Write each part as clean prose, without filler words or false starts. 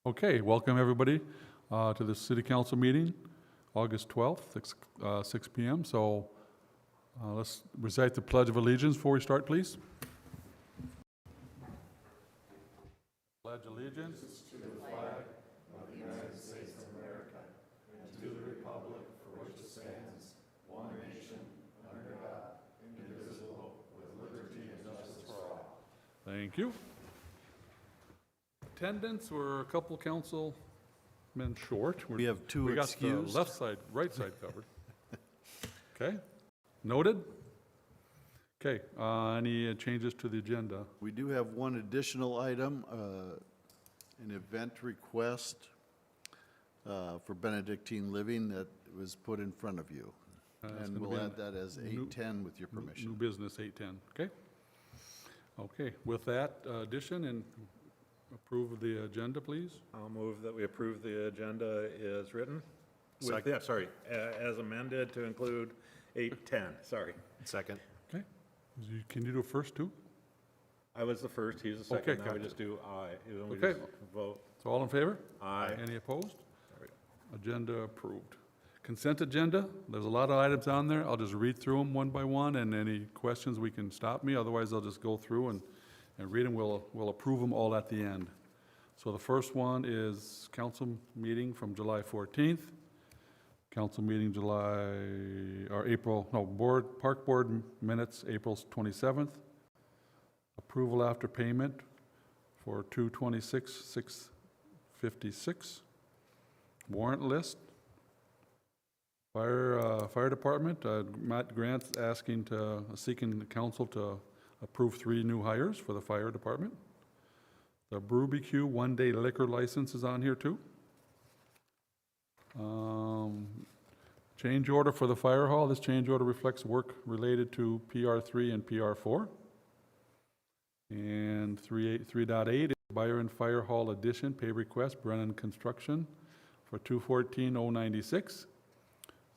Okay, welcome everybody to the City Council meeting, August 12th, 6 p.m. So let's recite the Pledge of Allegiance before we start, please. Pledge allegiance to the flag of the United States of America and to the republic for which it stands, one nation, under God, indivisible, with liberty and justice for all. Thank you. Attendance, we're a couple councilmen short. We have two We got excused. the left side, right side covered. Okay, noted. Okay, any changes to the agenda? We do have one additional item, an event request for Benedictine Living that was put in front of you. It's And gonna we'll be add that as 8:10 with your New permission. business, 8:10, okay? Okay, with that addition and approve the agenda, please. I'll move that we approve the agenda as written. As amended to include 8:10, sorry. Second. Okay, can you do first too? I was the first, he's the Okay, second, now we gotcha. just do aye. Then we Okay. just vote So all in favor? aye. Any opposed? Agenda approved. Consent agenda, there's a lot of items on there. I'll just read through them one by one, and any questions, we can stop me. Otherwise, I'll just go through and read them. We'll approve them all at the end. So the first one is council meeting from July 14th. Council meeting Park Board minutes, April 27th. Approval after payment for 226,656. Warrant list. Fire Department, Matt Grant's seeking the council to approve 3 new hires for the fire department. The BBQ one-day liquor license is on here too. Change order for the fire hall. This change order reflects work related to PR3 and PR4. And 3.8 is Byron Fire Hall addition, pay request, Brennan Construction for $214,096.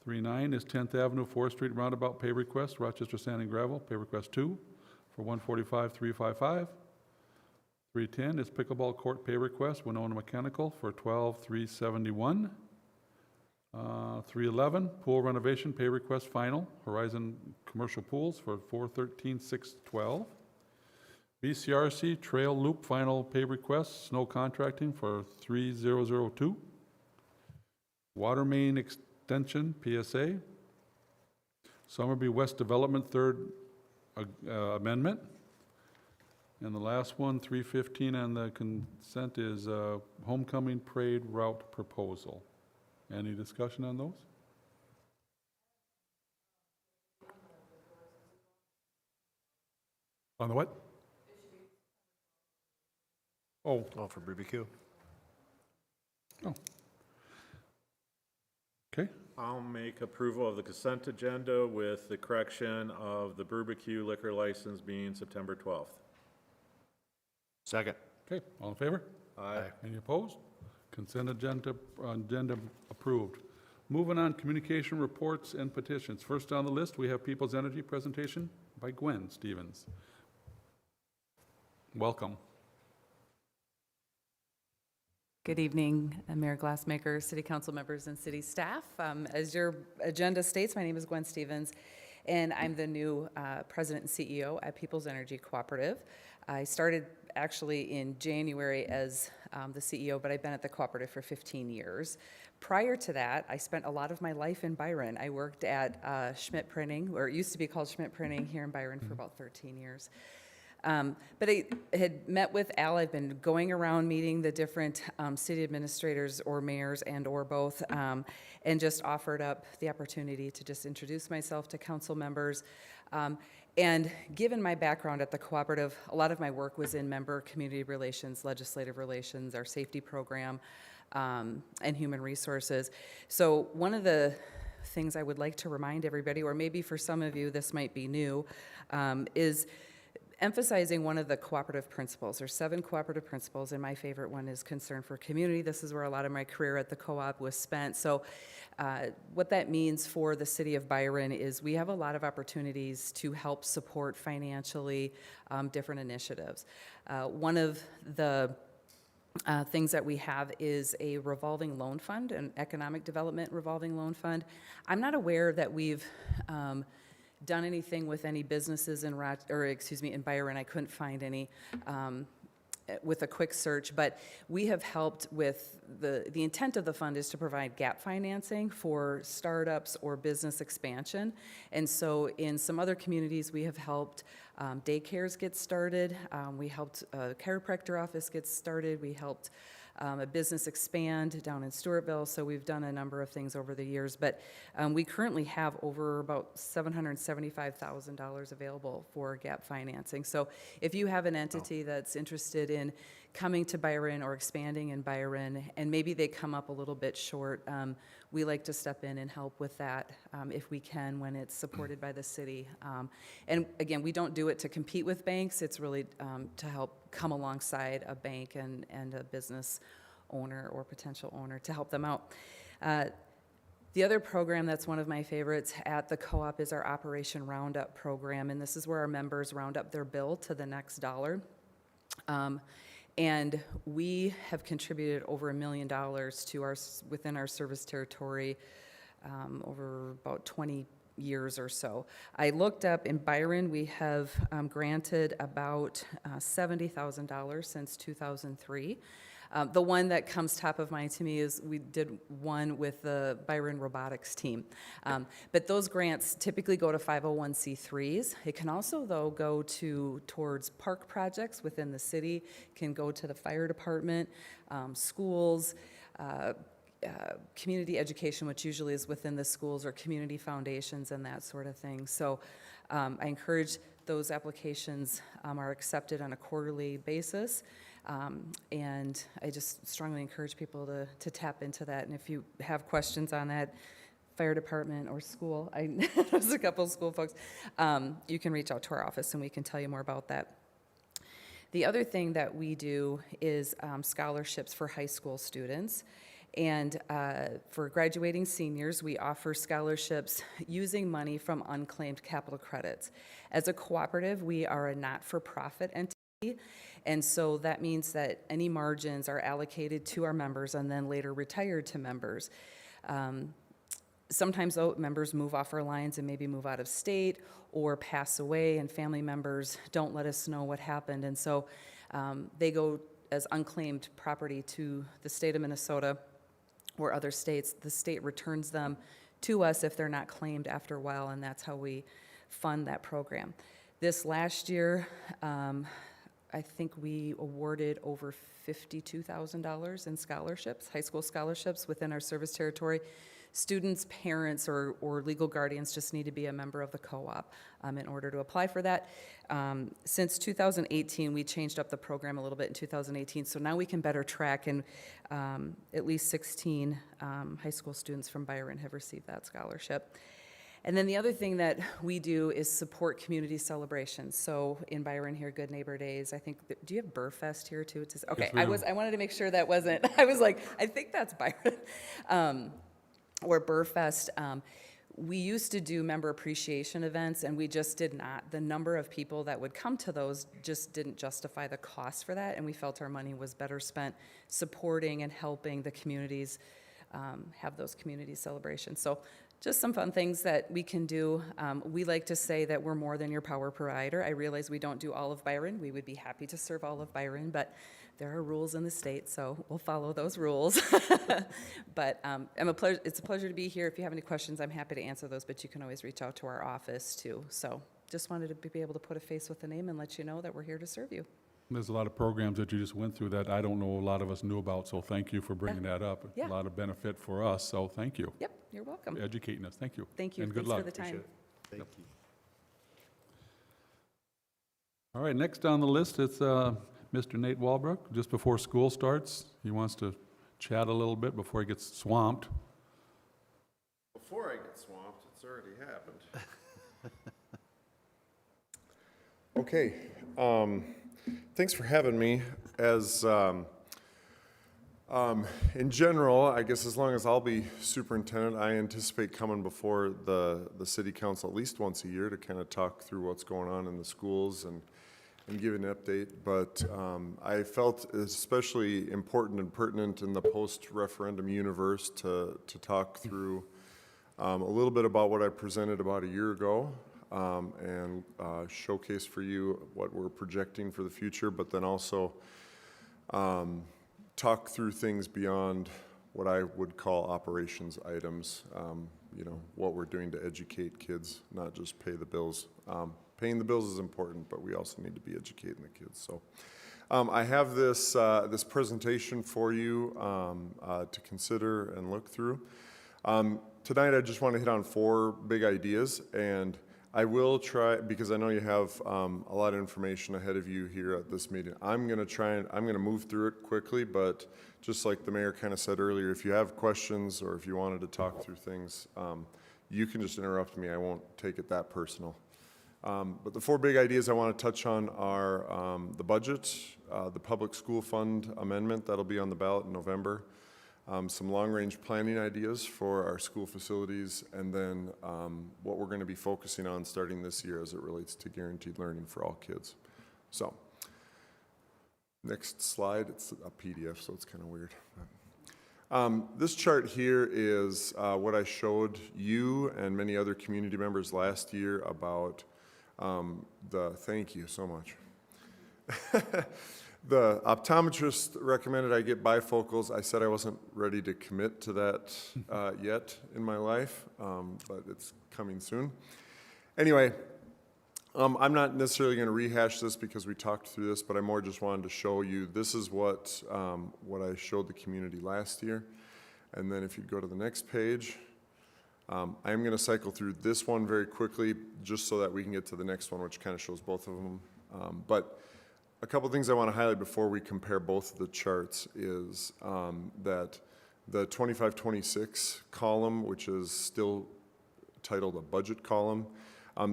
3.9 is 10th Avenue, 4th Street Roundabout, pay request, Rochester Sand and Gravel, pay request 2 for $145,355. 3.10 is Pickleball Court pay request, Winona Mechanical for $12,371. 3.11, pool renovation pay request final, Horizon Commercial Pools for $413,612. BCRC Trail Loop final pay request, snow contracting for $3,002. Water main extension, PSA. Summerby West Development, third amendment. And the last one, 315 on the consent, is homecoming parade route proposal. Any discussion on those? On the what? Oh, For BBQ. okay. I'll make approval of the consent agenda with the correction of the BBQ liquor license being September 12th. Second. Okay, all in favor? Aye. Any opposed? Consent agenda approved. Moving on, communication reports and petitions. First on the list, we have People's Energy presentation by Gwen Stevens. Welcome. Good evening, Mayor Glassmaker, City Council members, and City staff. As your agenda states, my name is Gwen Stevens, and I'm the new President and CEO at People's Energy Cooperative. I started actually in January as the CEO, but I've been at the cooperative for 15 years. Prior to that, I spent a lot of my life in Byron. I worked at Schmidt Printing, or it used to be called Schmidt Printing here in Byron for about 13 years. But I had met with Al. I've been going around meeting the different city administrators or mayors and or both, and just offered up the opportunity to just introduce myself to council members. And given my background at the cooperative, a lot of my work was in member community relations, legislative relations, our safety program, and human resources. So one of the things I would like to remind everybody, or maybe for some of you this might be new, is emphasizing one of the cooperative principles. There's 7 cooperative principles, and my favorite one is concern for community. This is where a lot of my career at the co-op was spent. So what that means for the city of Byron is we have a lot of opportunities to help support financially different initiatives. One of the things that we have is a revolving loan fund, an economic development revolving loan fund. I'm not aware that we've done anything with any businesses in in Byron. I couldn't find any with a quick search, but we have helped with the intent of the fund is to provide gap financing for startups or business expansion. And so in some other communities, we have helped daycares get started. We helped a chiropractor office get started. We helped a business expand down in Stewartville. So we've done a number of things over the years, but we currently have over about $775,000 available for gap financing. So if you have an entity that's interested in coming to Byron or expanding in Byron, and maybe they come up a little bit short, we like to step in and help with that if we can when it's supported by the city. And again, we don't do it to compete with banks. It's really to help come alongside a bank and a business owner or potential owner to help them out. The other program that's one of my favorites at the co-op is our Operation Roundup program, and this is where our members round up their bill to the next dollar. And we have contributed over $1 million to within our service territory over about 20 years or so. I looked up in Byron, we have granted about $70,000 since 2003. The one that comes top of mind to me is we did one with the Byron robotics team. But those grants typically go to 501c3s. It can also, though, go towards park projects within the city, can go to the fire department, schools, community education, which usually is within the schools, or community foundations and that sort of thing. So I encourage those applications are accepted on a quarterly basis. And I just strongly encourage people to tap into that. And if you have questions on that, fire department or school, there's a couple of school folks, you can reach out to our office and we can tell you more about that. The other thing that we do is scholarships for high school students. And for graduating seniors, we offer scholarships using money from unclaimed capital credits. As a cooperative, we are a not-for-profit entity, and so that means that any margins are allocated to our members and then later retired to members. Sometimes, though, members move off our lines and maybe move out of state or pass away, and family members don't let us know what happened. And so they go as unclaimed property to the state of Minnesota or other states. The state returns them to us if they're not claimed after a while, and that's how we fund that program. This last year, I think we awarded over $52,000 in scholarships, high school scholarships within our service territory. Students, parents, or legal guardians just need to be a member of the co-op in order to apply for that. Since 2018, we changed up the program a little bit in 2018, so now we can better track, and at least 16 high school students from Byron have received that scholarship. And then the other thing that we do is support community celebrations. So in Byron here, Good Neighbor Days, I think, do you have Burfest here too? Okay, Yes, I wanted to make sure that wasn't, I was like, I think that's Byron. Or Burfest. We used to do member appreciation events, and we just did not. The number of people that would come to those just didn't justify the cost for that, and we felt our money was better spent supporting and helping the communities have those community celebrations. So just some fun things that we can do. We like to say that we're more than your power provider. I realize we don't do all of Byron. We would be happy to serve all of Byron, but there are rules in the state, so we'll follow those rules. But it's a pleasure to be here. If you have any questions, I'm happy to answer those, but you can always reach out to our office too. So just wanted to be able to put a face with a name and let you know that we're here to serve you. There's a lot of programs that you just went through that I don't know a lot of us knew about, so thank you for bringing that up. Yeah. A lot of benefit for us, so thank you. Yep, you're welcome. For educating us. Thank you. Thank you. And good Thanks luck. for the time. Thank you. All right, next on the list, it's Mr. Nate Walbrook. Just before school starts, he wants to chat a little bit before he gets swamped. Before I get swamped, it's already happened. Okay, thanks for having me. As, in general, I guess as long as I'll be superintendent, I anticipate coming before the city council at least once a year to kind of talk through what's going on in the schools and and give an update, but I felt especially important and pertinent in the post-referendum universe to talk through a little bit about what I presented about a year ago, and showcase for you what we're projecting for the future, but then also talk through things beyond what I would call operations items, you know, what we're doing to educate kids, not just pay the bills. Paying the bills is important, but we also need to be educating the kids. So I have this, this presentation for you to consider and look through. Tonight, I just want to hit on 4 big ideas, and I will try, because I know you have a lot of information ahead of you here at this meeting. I'm going to move through it quickly, but just like the mayor kind of said earlier, if you have questions or if you wanted to talk through things, you can just interrupt me. I won't take it that personal. But the 4 big ideas I want to touch on are the budget, the public school fund amendment that'll be on the ballot in November, some long-range planning ideas for our school facilities, and then what we're going to be focusing on starting this year as it relates to guaranteed learning for all kids. So, next slide. It's a PDF, so it's kind of weird. This chart here is what I showed you and many other community members last year about thank you so much. The optometrist recommended I get bifocals. I said I wasn't ready to commit to that yet in my life, but it's coming soon. Anyway, I'm not necessarily going to rehash this because we talked through this, but I more just wanted to show you this is what I showed the community last year. And then if you go to the next page, I'm going to cycle through this one very quickly just so that we can get to the next one, which kind of shows both of them. But a couple things I want to highlight before we compare both of the charts is that the 25-26 column, which is still titled a budget column,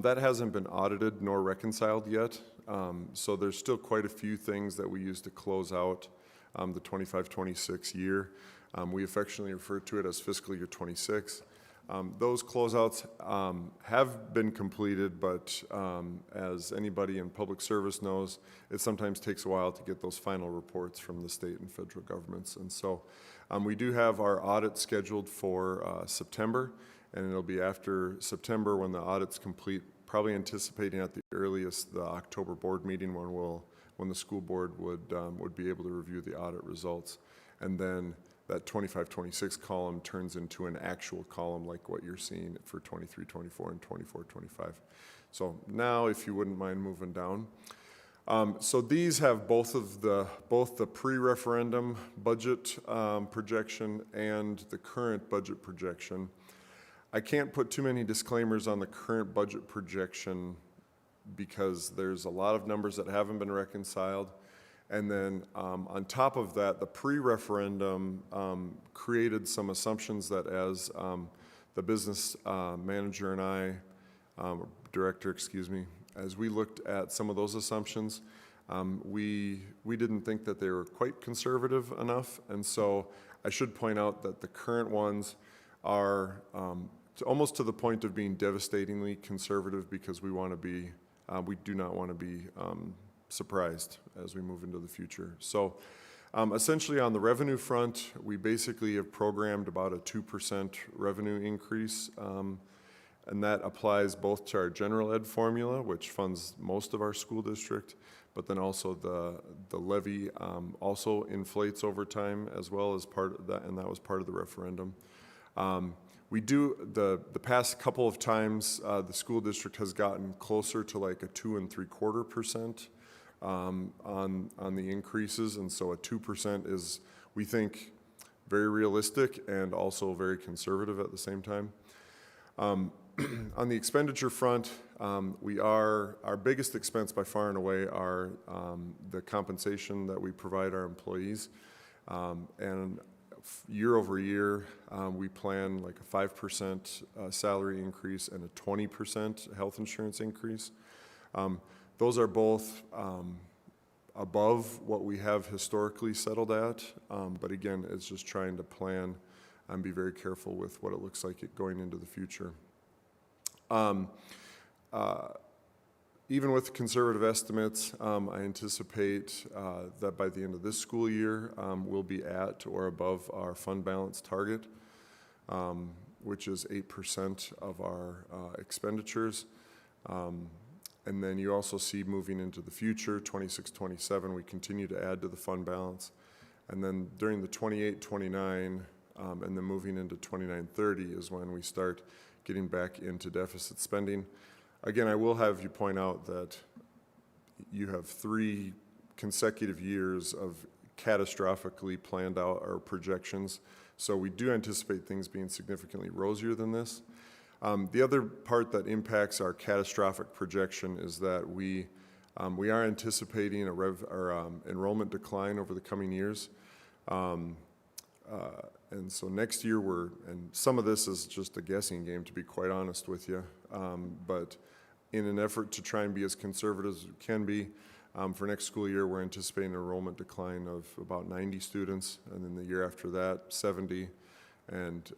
that hasn't been audited nor reconciled yet. So there's still quite a few things that we use to close out the 25-26 year. We affectionately refer to it as fiscal year 26. Those closeouts have been completed, but as anybody in public service knows, it sometimes takes a while to get those final reports from the state and federal governments. And so we do have our audit scheduled for September, and it'll be after September when the audit's complete, probably anticipating at the earliest the October board meeting when the school board would be able to review the audit results. And then that 25-26 column turns into an actual column like what you're seeing for 23-24 and 24-25. So now, if you wouldn't mind moving down. So these have both the pre-referendum budget projection and the current budget projection. I can't put too many disclaimers on the current budget projection because there's a lot of numbers that haven't been reconciled. And then on top of that, the pre-referendum created some assumptions that as the business manager and I, director, excuse me, as we looked at some of those assumptions, we didn't think that they were quite conservative enough. And so I should point out that the current ones are almost to the point of being devastatingly conservative because we do not want to be surprised as we move into the future. So essentially on the revenue front, we basically have programmed about a 2% revenue increase, and that applies both to our general ed formula, which funds most of our school district, but then also the levy also inflates over time as well as part of that, and that was part of the referendum. We do, the past couple of times, the school district has gotten closer to like a 2 3/4% on the increases, and so a 2% is, we think, very realistic and also very conservative at the same time. On the expenditure front, our biggest expense by far and away are the compensation that we provide our employees, and year over year, we plan like a 5% salary increase and a 20% health insurance increase. Those are both above what we have historically settled at, but again, it's just trying to plan and be very careful with what it looks like going into the future. Even with conservative estimates, I anticipate that by the end of this school year, we'll be at or above our fund balance target, which is 8% of our expenditures. And then you also see moving into the future, 26, 27, we continue to add to the fund balance. And then during the 28, 29, and then moving into 29, 30 is when we start getting back into deficit spending. Again, I will have you point out that you have 3 consecutive years of catastrophically planned out our projections. So we do anticipate things being significantly rosier than this. The other part that impacts our catastrophic projection is that we are anticipating a enrollment decline over the coming years. And so next year and some of this is just a guessing game, to be quite honest with you. But in an effort to try and be as conservative as we can be, for next school year, we're anticipating an enrollment decline of about 90 students, and then the year after that, 70. And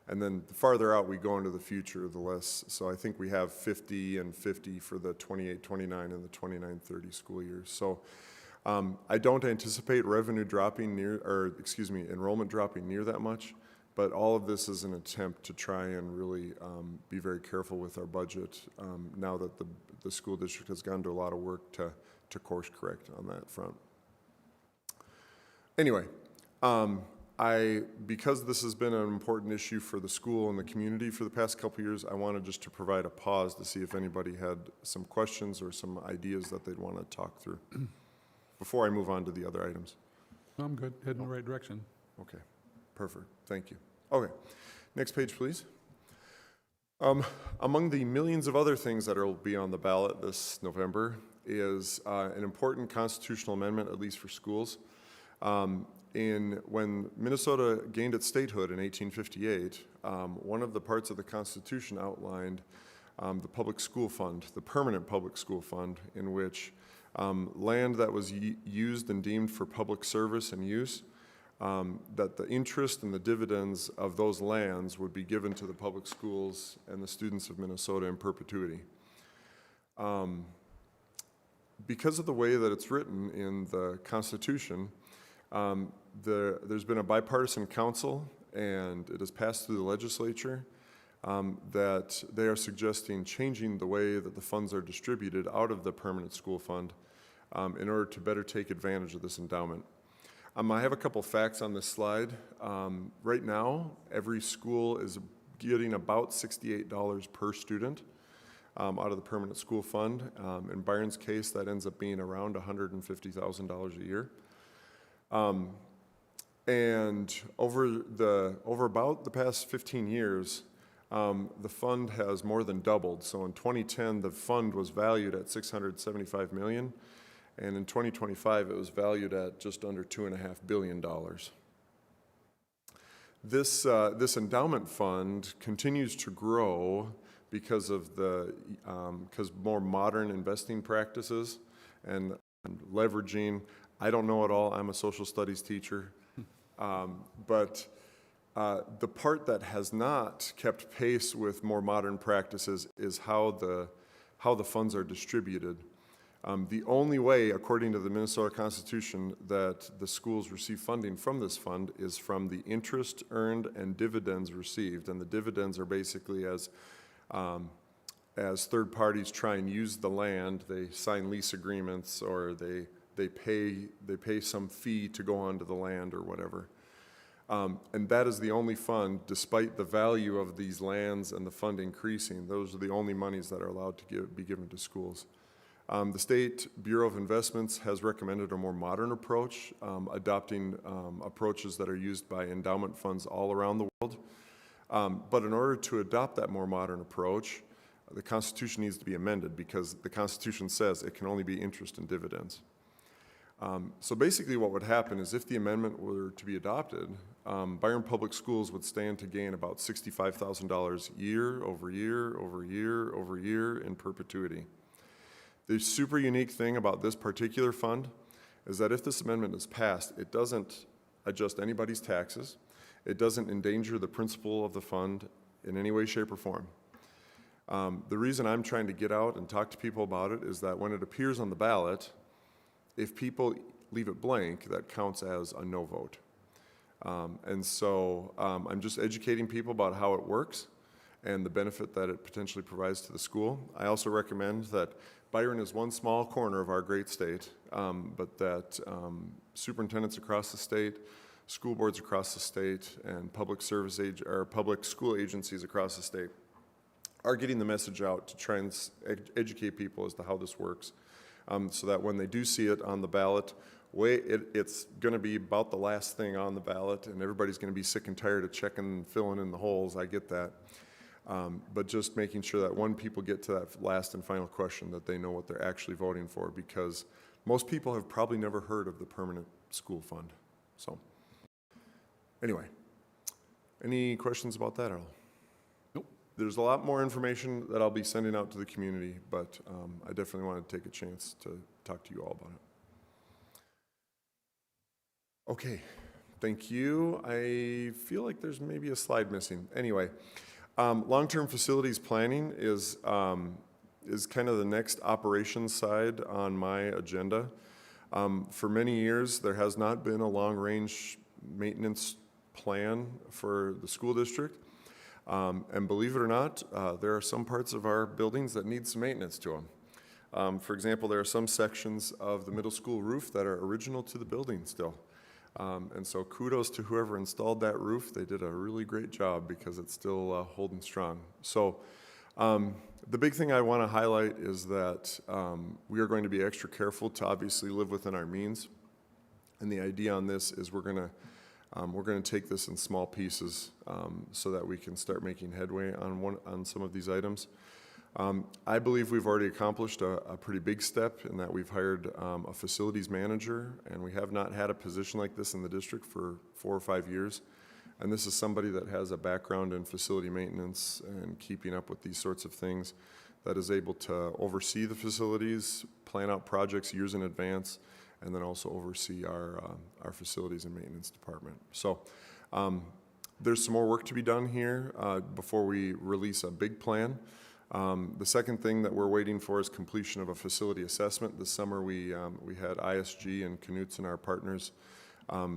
then the farther out we go into the future, the less. So I think we have 50 and 50 for the 28, 29, and the 29, 30 school years. So I don't anticipate revenue dropping enrollment dropping near that much, but all of this is an attempt to try and really be very careful with our budget now that the school district has gone to a lot of work to course correct on that front. Anyway, because this has been an important issue for the school and the community for the past couple years, I wanted just to provide a pause to see if anybody had some questions or some ideas that they'd want to talk through before I move on to the other items. I'm good, heading in the right direction. Okay, perfect, thank you. Okay, next page, please. Among the millions of other things that will be on the ballot this November is an important constitutional amendment, at least for schools. When Minnesota gained its statehood in 1858, one of the parts of the Constitution outlined the public school fund, the permanent public school fund, in which land that was used and deemed for public service and use, that the interest and the dividends of those lands would be given to the public schools and the students of Minnesota in perpetuity. Because of the way that it's written in the Constitution, there's been a bipartisan council, and it has passed through the legislature, that they are suggesting changing the way that the funds are distributed out of the permanent school fund in order to better take advantage of this endowment. I have a couple facts on this slide. Right now, every school is getting about $68 per student out of the permanent school fund. In Byron's case, that ends up being around $150,000 a year. And over about the past 15 years, the fund has more than doubled. So in 2010, the fund was valued at $675 million, and in 2025, it was valued at just under $2.5 billion. This endowment fund continues to grow because of because more modern investing practices and leveraging. I don't know it all. I'm a social studies teacher. But the part that has not kept pace with more modern practices is how the funds are distributed. The only way, according to the Minnesota Constitution, that the schools receive funding from this fund is from the interest earned and dividends received. And the dividends are basically as third parties try and use the land, they sign lease agreements, or they pay some fee to go onto the land or whatever. And that is the only fund, despite the value of these lands and the fund increasing, those are the only monies that are allowed to be given to schools. The State Bureau of Investments has recommended a more modern approach, adopting approaches that are used by endowment funds all around the world. But in order to adopt that more modern approach, the Constitution needs to be amended because the Constitution says it can only be interest and dividends. So basically what would happen is if the amendment were to be adopted, Byron Public Schools would stand to gain about $65,000 year over year over year over year in perpetuity. The super unique thing about this particular fund is that if this amendment is passed, it doesn't adjust anybody's taxes. It doesn't endanger the principle of the fund in any way, shape, or form. The reason I'm trying to get out and talk to people about it is that when it appears on the ballot, if people leave it blank, that counts as a no vote. And so I'm just educating people about how it works and the benefit that it potentially provides to the school. I also recommend that Byron is one small corner of our great state, but that superintendents across the state, school boards across the state, and public school agencies across the state are getting the message out to try and educate people as to how this works, so that when they do see it on the ballot, it's going to be about the last thing on the ballot, and everybody's going to be sick and tired of checking and filling in the holes. I get that. But just making sure that when people get to that last and final question, that they know what they're actually voting for, because most people have probably never heard of the permanent school fund. So, anyway, any questions about that at all? Nope. There's a lot more information that I'll be sending out to the community, but I definitely wanted to take a chance to talk to you all about it. Okay, thank you. I feel like there's maybe a slide missing. Anyway, long-term facilities planning is kind of the next operations side on my agenda. For many years, there has not been a long-range maintenance plan for the school district. And believe it or not, there are some parts of our buildings that need some maintenance to them. For example, there are some sections of the middle school roof that are original to the building still. And so kudos to whoever installed that roof. They did a really great job because it's still holding strong. So the big thing I want to highlight is that we are going to be extra careful to obviously live within our means. And the idea on this is we're going to take this in small pieces so that we can start making headway on some of these items. I believe we've already accomplished a pretty big step in that we've hired a facilities manager, and we have not had a position like this in the district for 4 or 5 years. And this is somebody that has a background in facility maintenance and keeping up with these sorts of things, that is able to oversee the facilities, plan out projects years in advance, and then also oversee our facilities and maintenance department. So there's some more work to be done here before we release a big plan. The second thing that we're waiting for is completion of a facility assessment. This summer we had ISG and Knutson, our partners.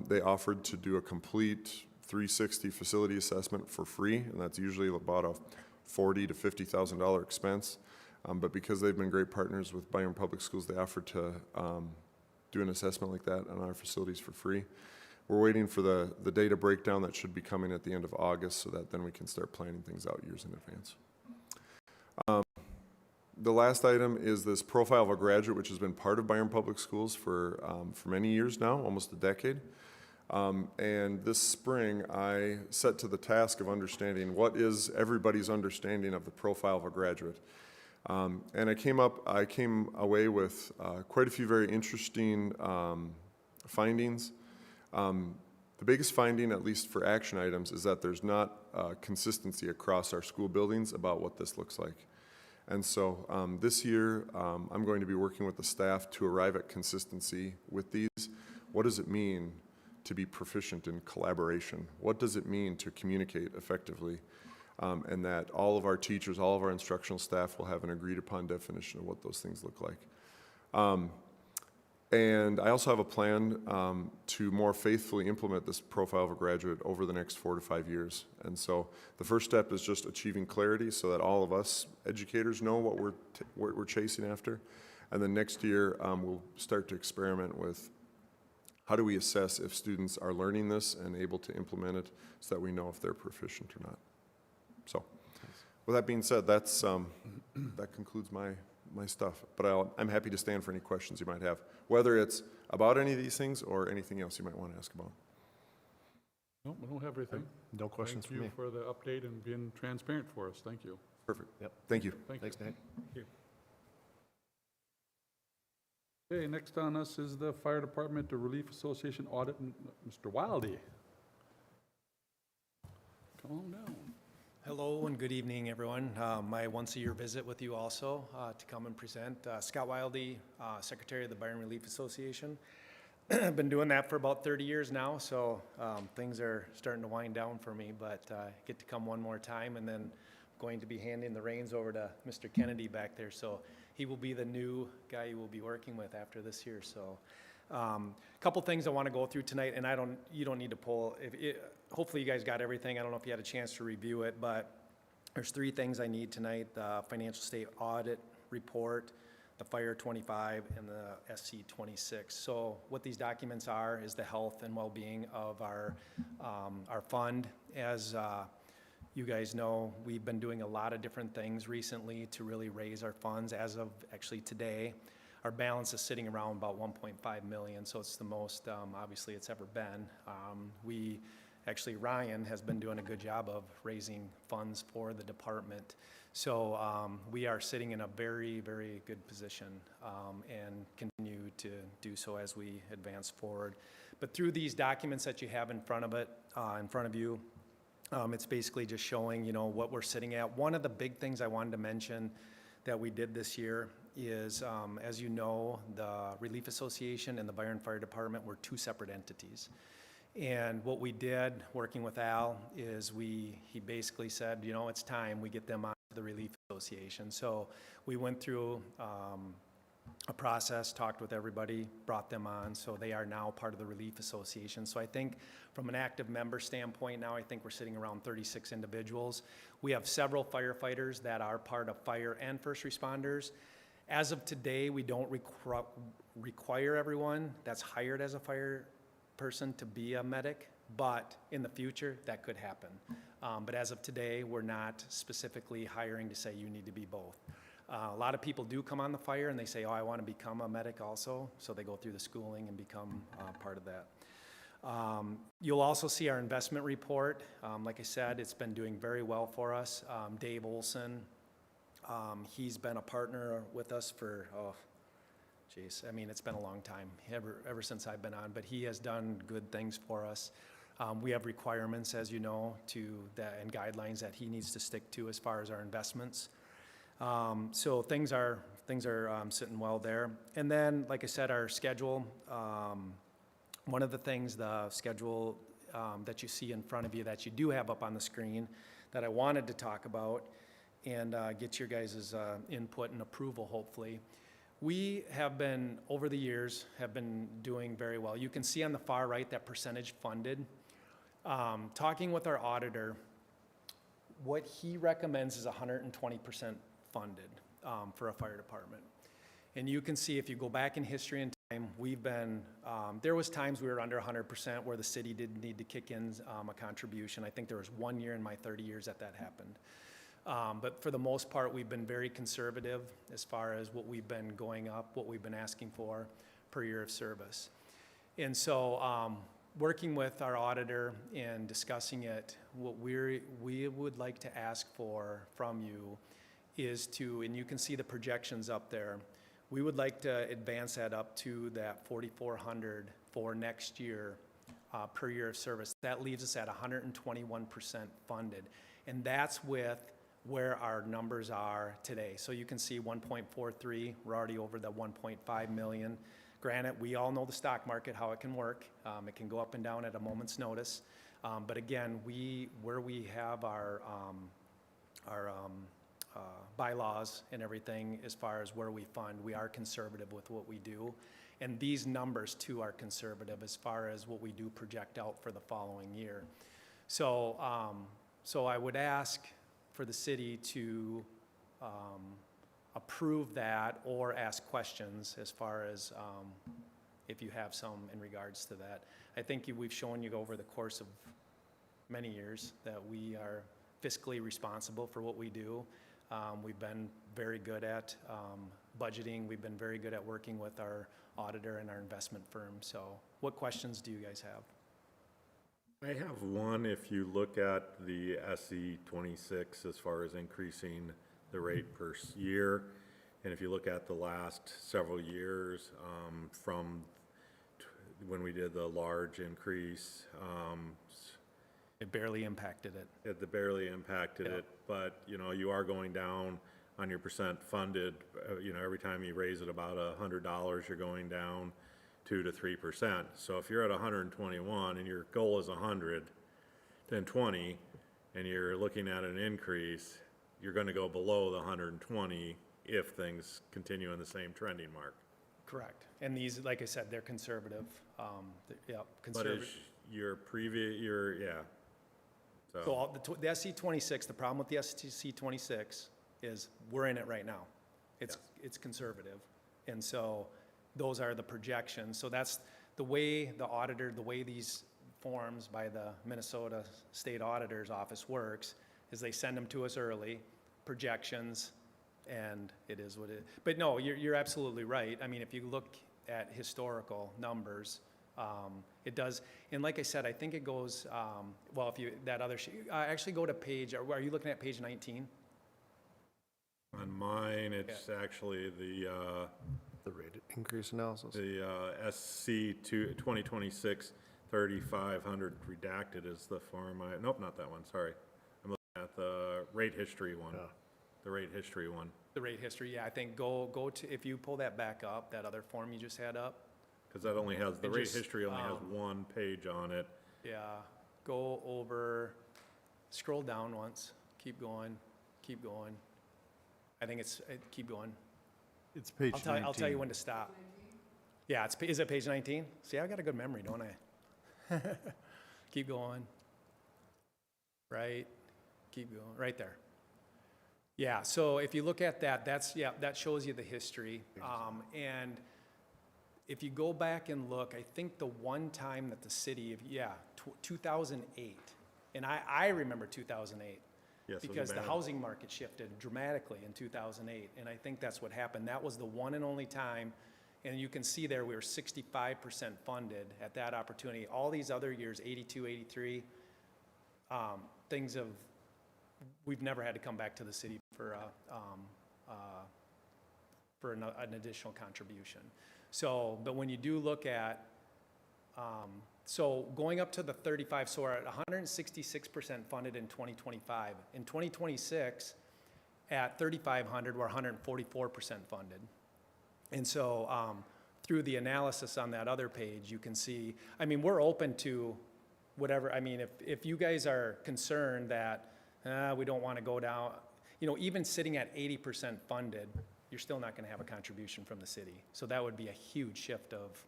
They offered to do a complete 360 facility assessment for free, and that's usually about a $40,000 to $50,000 expense. But because they've been great partners with Byron Public Schools, they offered to do an assessment like that on our facilities for free. We're waiting for the data breakdown that should be coming at the end of August, so that then we can start planning things out years in advance. The last item is this profile of a graduate, which has been part of Byron Public Schools for many years now, almost a decade. And this spring, I set to the task of understanding what is everybody's understanding of the profile of a graduate. And I came away with quite a few very interesting findings. The biggest finding, at least for action items, is that there's not consistency across our school buildings about what this looks like. And so this year, I'm going to be working with the staff to arrive at consistency with these. What does it mean to be proficient in collaboration? What does it mean to communicate effectively? And that all of our teachers, all of our instructional staff will have an agreed upon definition of what those things look like. And I also have a plan to more faithfully implement this profile of a graduate over the next 4 to 5 years. And so the first step is just achieving clarity so that all of us educators know what we're chasing after. And then next year, we'll start to experiment with how do we assess if students are learning this and able to implement it so that we know if they're proficient or not. So with that being said, that concludes my stuff, but I'm happy to stand for any questions you might have, whether it's about any of these things or anything else you might want to ask about. No, we don't have everything. No questions from me. Thank you for the update and being transparent for us. Thank you. Perfect. Yep. Thank you. Thank Thanks, you. Nate. Okay, next on us is the Fire Department Relief Association audit, Mr. Wildy. Come on down. Hello and good evening, everyone. My once-a-year visit with you also to come and present. Scott Wildy, Secretary of the Byron Relief Association. I've been doing that for about 30 years now, so things are starting to wind down for me, but I get to come one more time. And then, of going to be handing the reins over to Mr. Kennedy back there, so he will be the new guy you will be working with after this year, so. Couple things I want to go through tonight, and you don't need to pull, hopefully you guys got everything, I don't know if you had a chance to review it, but there's 3 things I need tonight: the financial state audit report, the Fire 25, and the SC 26. So what these documents are is the health and well-being of our fund. As you guys know, we've been doing a lot of different things recently to really raise our funds. As of actually today, our balance is sitting around about 1.5 million, so it's the most, obviously, it's ever been. Actually, Ryan has been doing a good job of raising funds for the department. So we are sitting in a very, very good position and continue to do so as we advance forward. But through these documents that you have in front of you, it's basically just showing, what we're sitting at. One of the big things I wanted to mention that we did this year is, as you know, the Relief Association and the Byron Fire Department were 2 separate entities. And what we did, working with Al, is he basically said, it's time we get them on the Relief Association. So we went through a process, talked with everybody, brought them on, so they are now part of the Relief Association. So I think from an active member standpoint now, I think we're sitting around 36 individuals. We have several firefighters that are part of fire and first responders. As of today, we don't require everyone that's hired as a fire person to be a medic, but in the future, that could happen. But as of today, we're not specifically hiring to say you need to be both. A lot of people do come on the fire and they say, I want to become a medic also, so they go through the schooling and become part of that. You'll also see our investment report. Like I said, it's been doing very well for us. Dave Olson, he's been a partner with us for, it's been a long time, ever since I've been on, but he has done good things for us. We have requirements, as you know, and guidelines that he needs to stick to as far as our investments. So things are sitting well there. And then, like I said, our schedule, one of the things, the schedule that you see in front of you that you do have up on the screen that I wanted to talk about and get your guys' input and approval, hopefully. We have been, over the years, have been doing very well. You can see on the far right that percentage funded. Talking with our auditor, what he recommends is 120% funded for a fire department. And you can see if you go back in history and time, we've been, there was times we were under 100% where the city did need to kick in a contribution. I think there was 1 year in my 30 years that happened. But for the most part, we've been very conservative as far as what we've been going up, what we've been asking for per year of service. And so working with our auditor and discussing it, what we would like to ask for from you is to, and you can see the projections up there, we would like to advance that up to that 4,400 for next year per year of service. That leaves us at 121% funded. And that's with where our numbers are today. So you can see 1.43, we're already over the 1.5 million. Granted, we all know the stock market, how it can work. It can go up and down at a moment's notice. But again, where we have our bylaws and everything as far as where we fund, we are conservative with what we do. And these numbers too are conservative as far as what we do project out for the following year. So, so I would ask for the city to approve that or ask questions as far as if you have some in regards to that. I think we've shown you over the course of many years that we are fiscally responsible for what we do. We've been very good at budgeting. We've been very good at working with our auditor and our investment firm. So what questions do you guys have? I have one. If you look at the SC 26 as far as increasing the rate per year, and if you look at the last several years from when we did the large increase, It barely impacted it. it barely impacted Yeah. it, but you are going down on your percent funded. Every time you raise it about $100, you're going down 2 to 3%. So if you're at 121 and your goal is 100, then 20, and you're looking at an increase, you're gonna go below the 120 if things continue in the same trending mark. Correct. And these, like I said, they're conservative. Yeah, But conservative. is your previous, yeah. So the SC 26, the problem with the SC 26 is we're in it right now. It's conservative. And so those are the projections. So that's the way the auditor, the way these forms by the Minnesota State Auditor's Office works, is they send them to us early, projections, and it is what it is. But no, you're absolutely right. I mean, if you look at historical numbers, it does, and like I said, I think it goes, well, if you, that other sheet, actually go to page, are you looking at page 19? On mine, it's actually the rate increase analysis. SC 2026 3500 redacted is the form nope, not that one, sorry. I'm looking at the rate history one. Yeah. The rate history one. The rate history, yeah, I think go to, if you pull that back up, that other form you just had up, Because that only has, the And rate just, history only has one page on it. yeah, go over, scroll down once, keep going. I think keep going. It's page 19. I'll tell you when to stop. Yeah, is it page 19? See, I got a good memory, don't I? Keep going. Right, keep going, right there. Yeah, so if you look at that, that shows you the history. And if you go back and look, I think the one time that the city, 2008, and I remember 2008. Yes, it was Because the bad. housing market shifted dramatically in 2008, and I think that's what happened. That was the one and only time, and you can see there, we were 65% funded at that opportunity. All these other years, 82, 83, we've never had to come back to the city for an additional contribution. So, but when you do look at, so going up to the 35, so we're at 166% funded in 2025. In 2026, at 3,500, we're 144% funded. And so through the analysis on that other page, you can see, I mean, we're open to whatever, I mean, if you guys are concerned that we don't want to go down, even sitting at 80% funded, you're still not going to have a contribution from the city. So that would be a huge shift of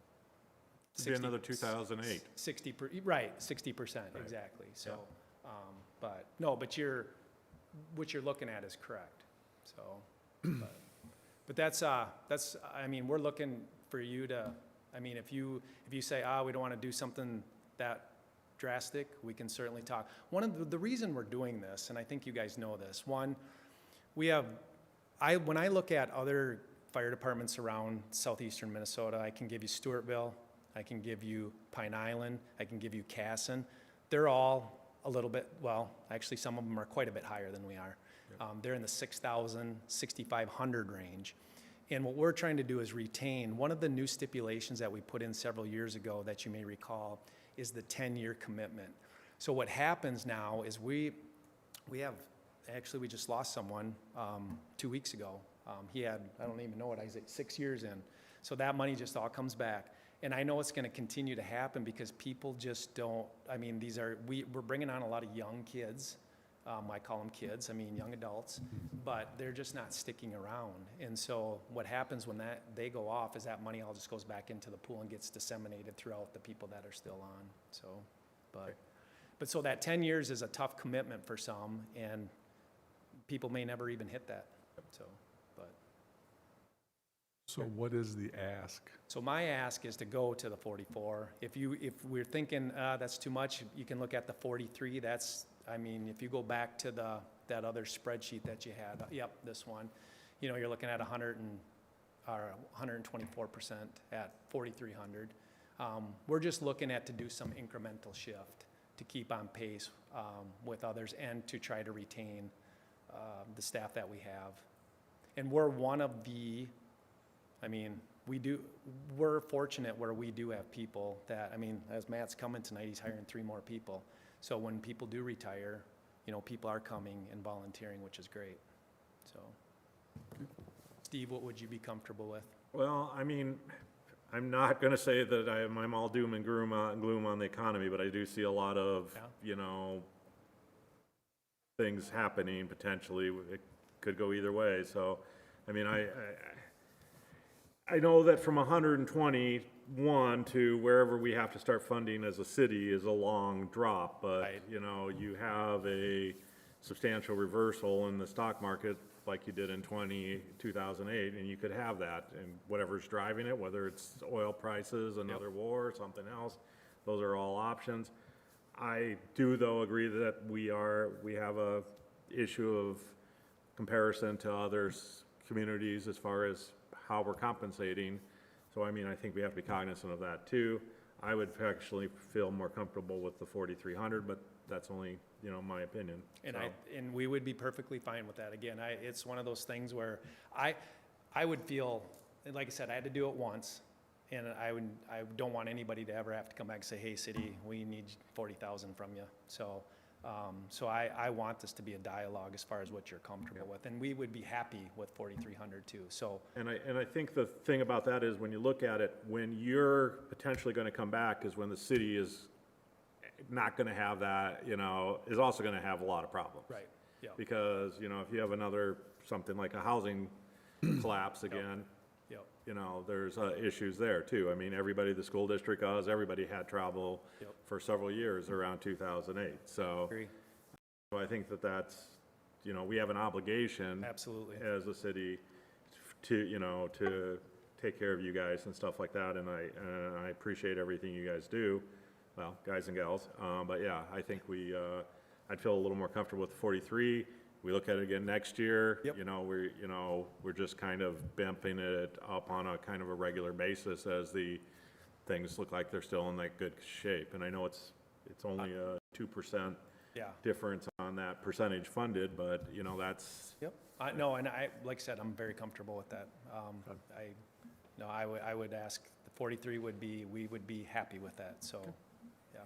It'd be another 2008. 60%, exactly. So, but what you're looking at is correct. So, but that's, I mean, we're looking for you to, I mean, if you say, we don't want to do something that drastic, we can certainly talk. One of the reason we're doing this, and I think you guys know this, one, when I look at other fire departments around southeastern Minnesota, I can give you Stewartville, I can give you Pine Island, I can give you Casson. They're all a little bit, well, actually some of them are quite a bit higher than we are. They're in the 6,000, 6,500 range. And what we're trying to do is retain, one of the new stipulations that we put in several years ago that you may recall is the 10-year commitment. So what happens now is we just lost someone 2 weeks ago. He had, I don't even know what, he's 6 years in. So that money just all comes back. And I know it's going to continue to happen because people just don't, I mean, we're bringing on a lot of young kids. I call them kids, I mean young adults, but they're just not sticking around. And so what happens when they go off is that money all just goes back into the pool and gets disseminated throughout the people that are still on. So, but so that 10 years is a tough commitment for some, and people may never even hit that. So what is the ask? So my ask is to go to the 44. If we're thinking that's too much, you can look at the 43. That's, I mean, if you go back to that other spreadsheet that you had, this one, you're looking at 124% at 4,300. We're just looking at to do some incremental shift to keep on pace with others and to try to retain the staff that we have. And we're one of the, I mean, we're fortunate where we do have people that, I mean, as Matt's coming tonight, he's hiring 3 more people. So when people do retire, people are coming and volunteering, which is great. So, Steve, what would you be comfortable with? Well, I mean, I'm not going to say that I'm all doom and gloom on the economy, but I do see a lot of, things happening potentially, it could go either way. So, I mean, I know that from 121 to wherever we have to start funding as a city is a long drop, but, Right. you know, you have a substantial reversal in the stock market like you did in 2008, and you could have that, and whatever's driving it, whether it's oil prices, another war, something else, those are all options. I do, though, agree that we have a issue of comparison to communities as far as how we're compensating. So, I mean, I think we have to be cognizant of that, too. I would actually feel more comfortable with the 4,300, but that's only, you know, my opinion. And So, and we would be perfectly fine with that. Again, it's one of those things where I would feel, and like I said, I had to do it once. And I don't want anybody to ever have to come back and say, hey, city, we need 40,000 from you. So, I want this to be a dialogue as far as what you're comfortable with. And we would be happy with 4,300 too, so. And I think the thing about that is when you look at it, when you're potentially gonna come back is when the city is not gonna have that, you know, is also gonna have a lot of problems. Right, yeah. Because, you know, if you have another, something like a housing collapse again, Yep, you know, there's issues there too. I mean, everybody, the school district everybody had trouble Yep. for several years around 2008. So agree, I think that's, you know, we have an obligation absolutely. as a city to, you know, to take care of you guys and stuff like that. And I appreciate everything you guys do, well, guys and gals. But yeah, I think I'd feel a little more comfortable with the 43. We look at it again next year. Yep. You know, we're just kind of bumping it up on a kind of a regular basis as the things look like they're still in that good shape. And I know it's only a 2% Yeah, difference on that percentage funded, but, you know, that's, yep. No, and like I said, I'm very comfortable with that. I would ask, the 43 we would be happy with that, so, yeah.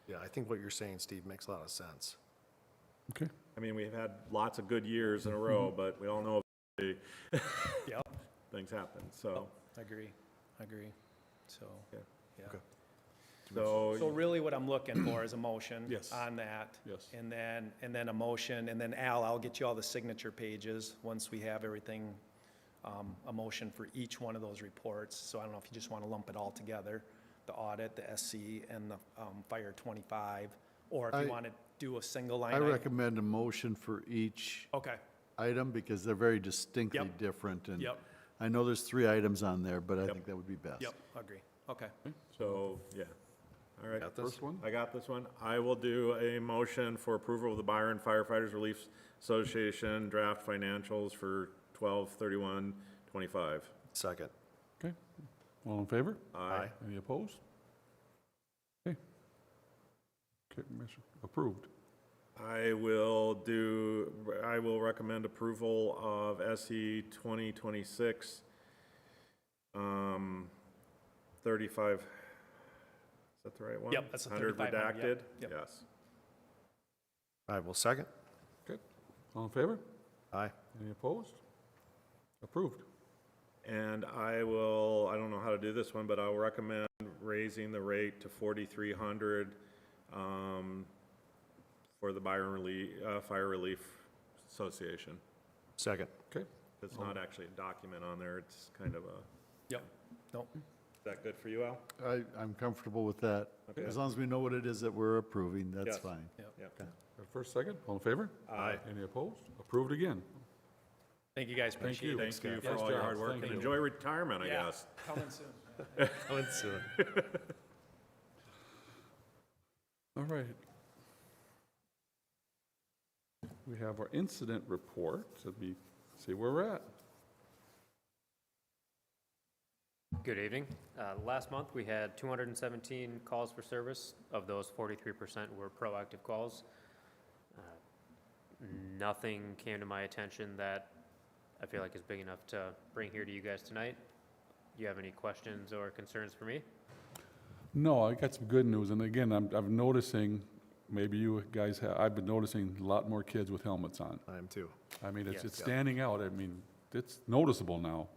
Yeah, I think what you're saying, Steve, makes a lot of sense. Okay. I mean, we've had lots of good years in a row, but we all know Yep, things happen, so. agree, so, Yeah. yeah. Okay. So So, really what I'm looking for is a motion Yes. on that. Yes. And then a motion, and then Al, I'll get you all the signature pages once we have everything, a motion for each one of those reports. So I don't know if you just want to lump it all together, the audit, the SC, and the Fire 25, or if you I- want to do a single line I item. recommend a motion for each Okay, item because they're very distinctly Yep. different. And Yep. I know there's 3 items on there, but I Yep. think that would be best. yep, agree, okay. so, yeah. All right. Got this? First one? I got this one. I will do a motion for approval of the Byron Firefighters Relief Association draft financials for 12/31/25. Second. Okay. All in favor? Aye. Any opposed? Okay. Okay, Commissioner, approved. I will recommend approval of SE 2026, 35, is that the right one? Yep, that's the 100 3500, redacted? yep, yep. Yes. I will second. Okay. All in favor? Aye. Any opposed? Approved. And I don't know how to do this one, but I'll recommend raising the rate to 4,300 for the Byron Fire Relief Association. Second. Okay. It's not actually a document on there, it's kind of a, Yep, no, is that good for you, Al? I'm comfortable with that. Okay. As long as we know what it is that we're approving, that's Yes. fine. Yep. First, second, all in favor? Aye. Any opposed? Approved again. thank you guys, appreciate you. it. Thank you for Nice all your job. hard work, Thank and you. enjoy retirement, I Yeah, guess. coming soon. Coming soon. All right. We have our incident report. Let me see where we're at. Good evening. Last month, we had 217 calls for service. Of those, 43% were proactive calls. Nothing came to my attention that I feel like is big enough to bring here to you guys tonight. Do you have any questions or concerns for me? No, I got some good news, and again, I'm noticing, maybe you guys have, I've been noticing a lot more kids with helmets on. I am too. I mean, it's Yes. standing out. I mean, it's noticeable now.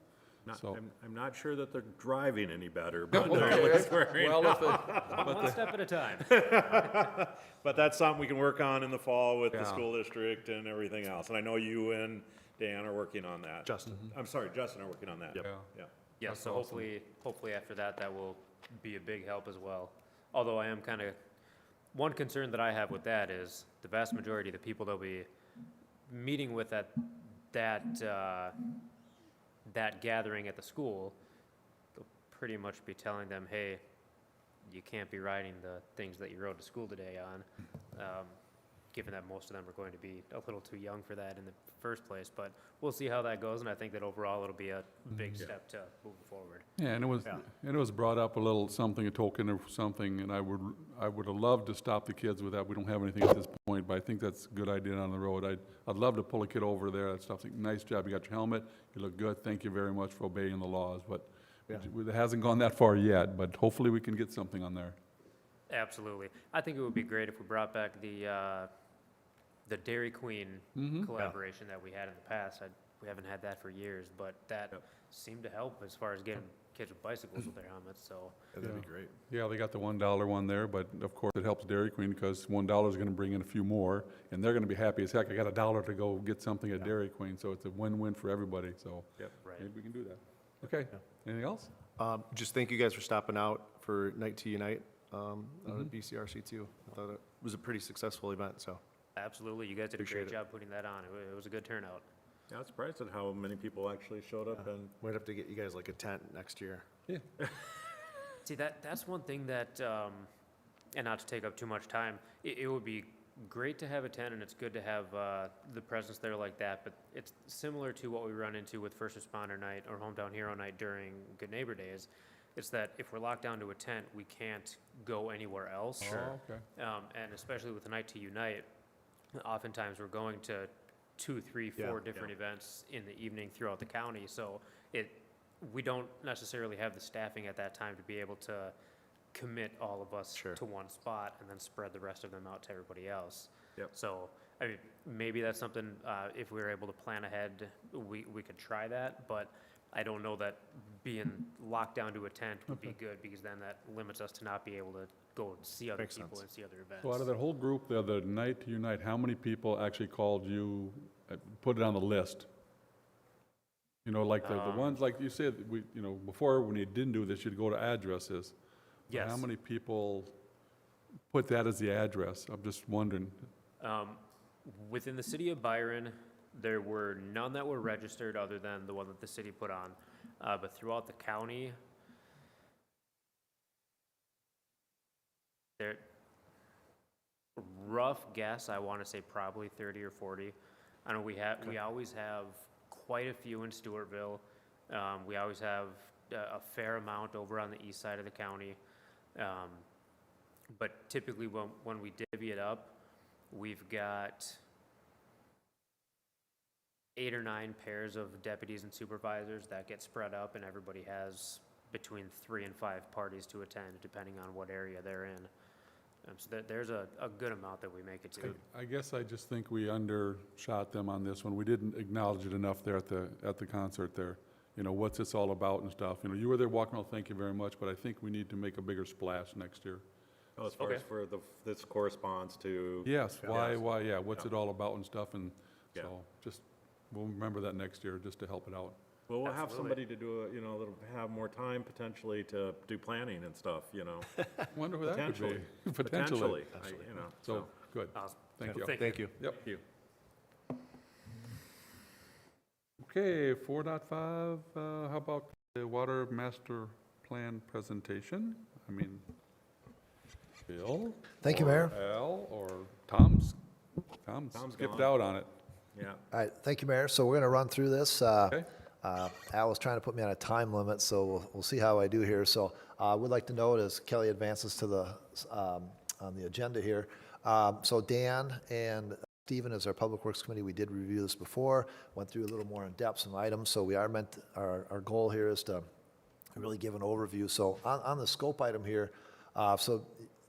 So- I'm not sure that they're driving any better, but Okay, they're at least wearing. well, if they- One step at a time. But that's something we can work on in the fall with the Yeah. school district and everything else. And I know you and Dan are working on that. Justin. I'm sorry, Justin are working on that. Yeah. Yeah. Yeah, so hopefully after that, that will be a big help as well. Although I am kind of, one concern that I have with that is the vast majority of the people they'll be meeting with at that gathering at the school, they'll pretty much be telling them, hey, you can't be riding the things that you rode to school today on, given that most of them are going to be a little too young for that in the first place. But we'll see how that goes, and I think that overall it'll be a big step to moving forward. Yeah, and it was brought up a little something, a token of something, and I would have loved to stop the kids with that. We don't have anything at this point, but I think that's a good idea on the road. I'd love to pull a kid over there, that stuff, nice job, you got your helmet, you look good, thank you very much for obeying the laws, but it hasn't gone that far yet, but hopefully we can get something on there. Absolutely. I think it would be great if we brought back the Dairy Queen collaboration that we had in the past. We haven't had that for years, but that seemed to help as far as getting kids with bicycles with their helmets, so. That'd be great. Yeah, they got the $1 one there, but of course it helps Dairy Queen because $1 is gonna bring in a few more, and they're gonna be happy as heck. I got $1 to go get something at Dairy Queen, so it's a win-win for everybody, so. Right. Maybe we can do that. Okay, anything else? Just thank you guys for stopping out for Night to Unite out at BCRC too. I thought it was a pretty successful event, so. Absolutely. You guys did a Appreciate great it. job putting that on. It was a good turnout. Yeah, I was surprised at how many people actually showed up and Might have to get you guys like a tent next year. Yeah. See, that's one thing that, and not to take up too much time, it would be great to have a tent, and it's good to have the presence there like that, but it's similar to what we run into with First Responder Night or Hometown Hero Night during Good Neighbor Days. It's that if we're locked down to a tent, we can't go anywhere else. Oh, okay. And especially with the Night to Unite, oftentimes we're going to 2, 3, 4 different events in the evening throughout the county, so we don't necessarily have the staffing at that time to be able to commit all of us Sure. to one spot and then spread the rest of them out to everybody else. Yep. So, I mean, maybe that's something, if we were able to plan ahead, we could try that, but I don't know that being locked down to a tent would be good, because then that limits us to not be able to go and see other Makes people sense. and see other events. So out of that whole group, the other Night to Unite, how many people actually called you, put it on the list? You know, like the ones, like you said, before, when you didn't do this, you'd go to addresses. But Yes. How many people put that as the address? I'm just wondering. Within the city of Byron, there were none that were registered other than the one that the city put on. But throughout the county, there, rough guess, I want to say probably 30 or 40. I know we always have quite a few in Stewartville. We always have a fair amount over on the east side of the county. But typically when we divvy it up, we've got 8 or 9 pairs of deputies and supervisors that get spread up, and everybody has between 3 and 5 parties to attend, depending on what area they're in. So there's a good amount that we make it to. I guess I just think we undershot them on this one. We didn't acknowledge it enough there at the concert there. You know, what's this all about and stuff. You know, you were there walking around, thank you very much, but I think we need to make a bigger splash next year. as far Okay. as for this corresponds to. Yes, why, yeah, what's it all about and stuff, and Yeah. so, just, we'll remember that next year, just to help it out. Well, we'll have Absolutely. somebody to do that'll have more time potentially to do planning and stuff, Wonder who that could Potentially. be. Potentially. So, Good, Awesome. thank you. Thank you. Yep. thank you. Okay, 4.5, how about the water master plan presentation? I mean, Bill? Thank you, or Mayor. Al, or Tom's Tom's skipped gone. out on it. Yeah. All right, thank you, Mayor. So we're going to run through this. Okay. Al was trying to put me on a time limit, so we'll see how I do here. So I would like to note as Kelly advances to the, on the agenda here. So Dan and Stephen, as our Public Works Committee, we did review this before, went through a little more in depth some items. So we are our goal here is to really give an overview. So on the scope item here, so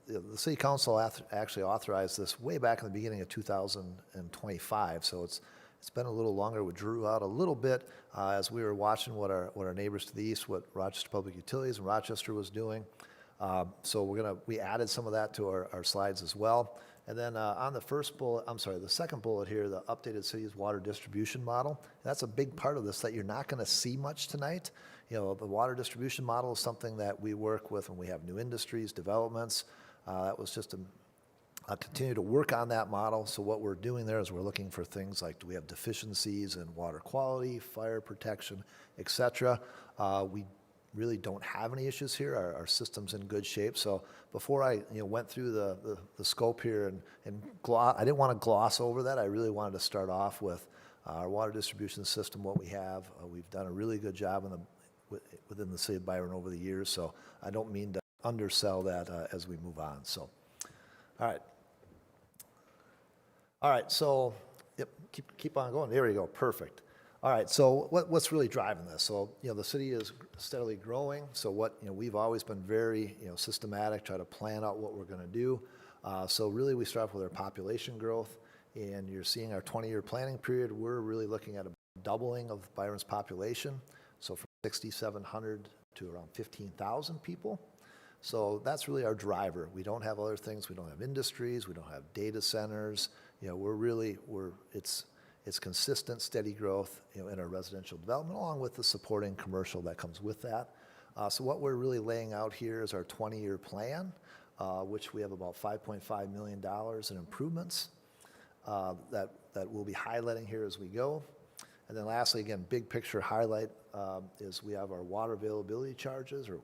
the City Council actually authorized this way back in the beginning of 2025. So it's It's been a little longer. We drew out a little bit as we were watching what our neighbors to the east, what Rochester Public Utilities and Rochester was doing. So we added some of that to our slides as well. And then on the the second bullet here, the updated city's water distribution model. That's a big part of this that you're not going to see much tonight. You know, the water distribution model is something that we work with when we have new industries, developments. That was just continue to work on that model. So what we're doing there is we're looking for things like, do we have deficiencies in water quality, fire protection, et cetera. We really don't have any issues here. Our system's in good shape. So before I went through the scope here and I didn't want to gloss over that. I really wanted to start off with our water distribution system, what we have. We've done a really good job within the city of Byron over the years. So I don't mean to undersell that as we move on. So, all right, so yep, keep on going. There we go, perfect. All right, so what's really driving this? So, the city is steadily growing. So we've always been very, systematic, try to plan out what we're going to do. So really we start with our population growth, and you're seeing our 20-year planning period. We're really looking at a doubling of Byron's population. So from 6,700 to around 15,000 people. So that's really our driver. We don't have other things. We don't have industries. We don't have data centers. It's consistent, steady growth, in our residential development, along with the supporting commercial that comes with that. So what we're really laying out here is our 20-year plan, which we have about $5.5 million in improvements that we'll be highlighting here as we go. And then lastly, again, big picture highlight is we have our water availability charges, or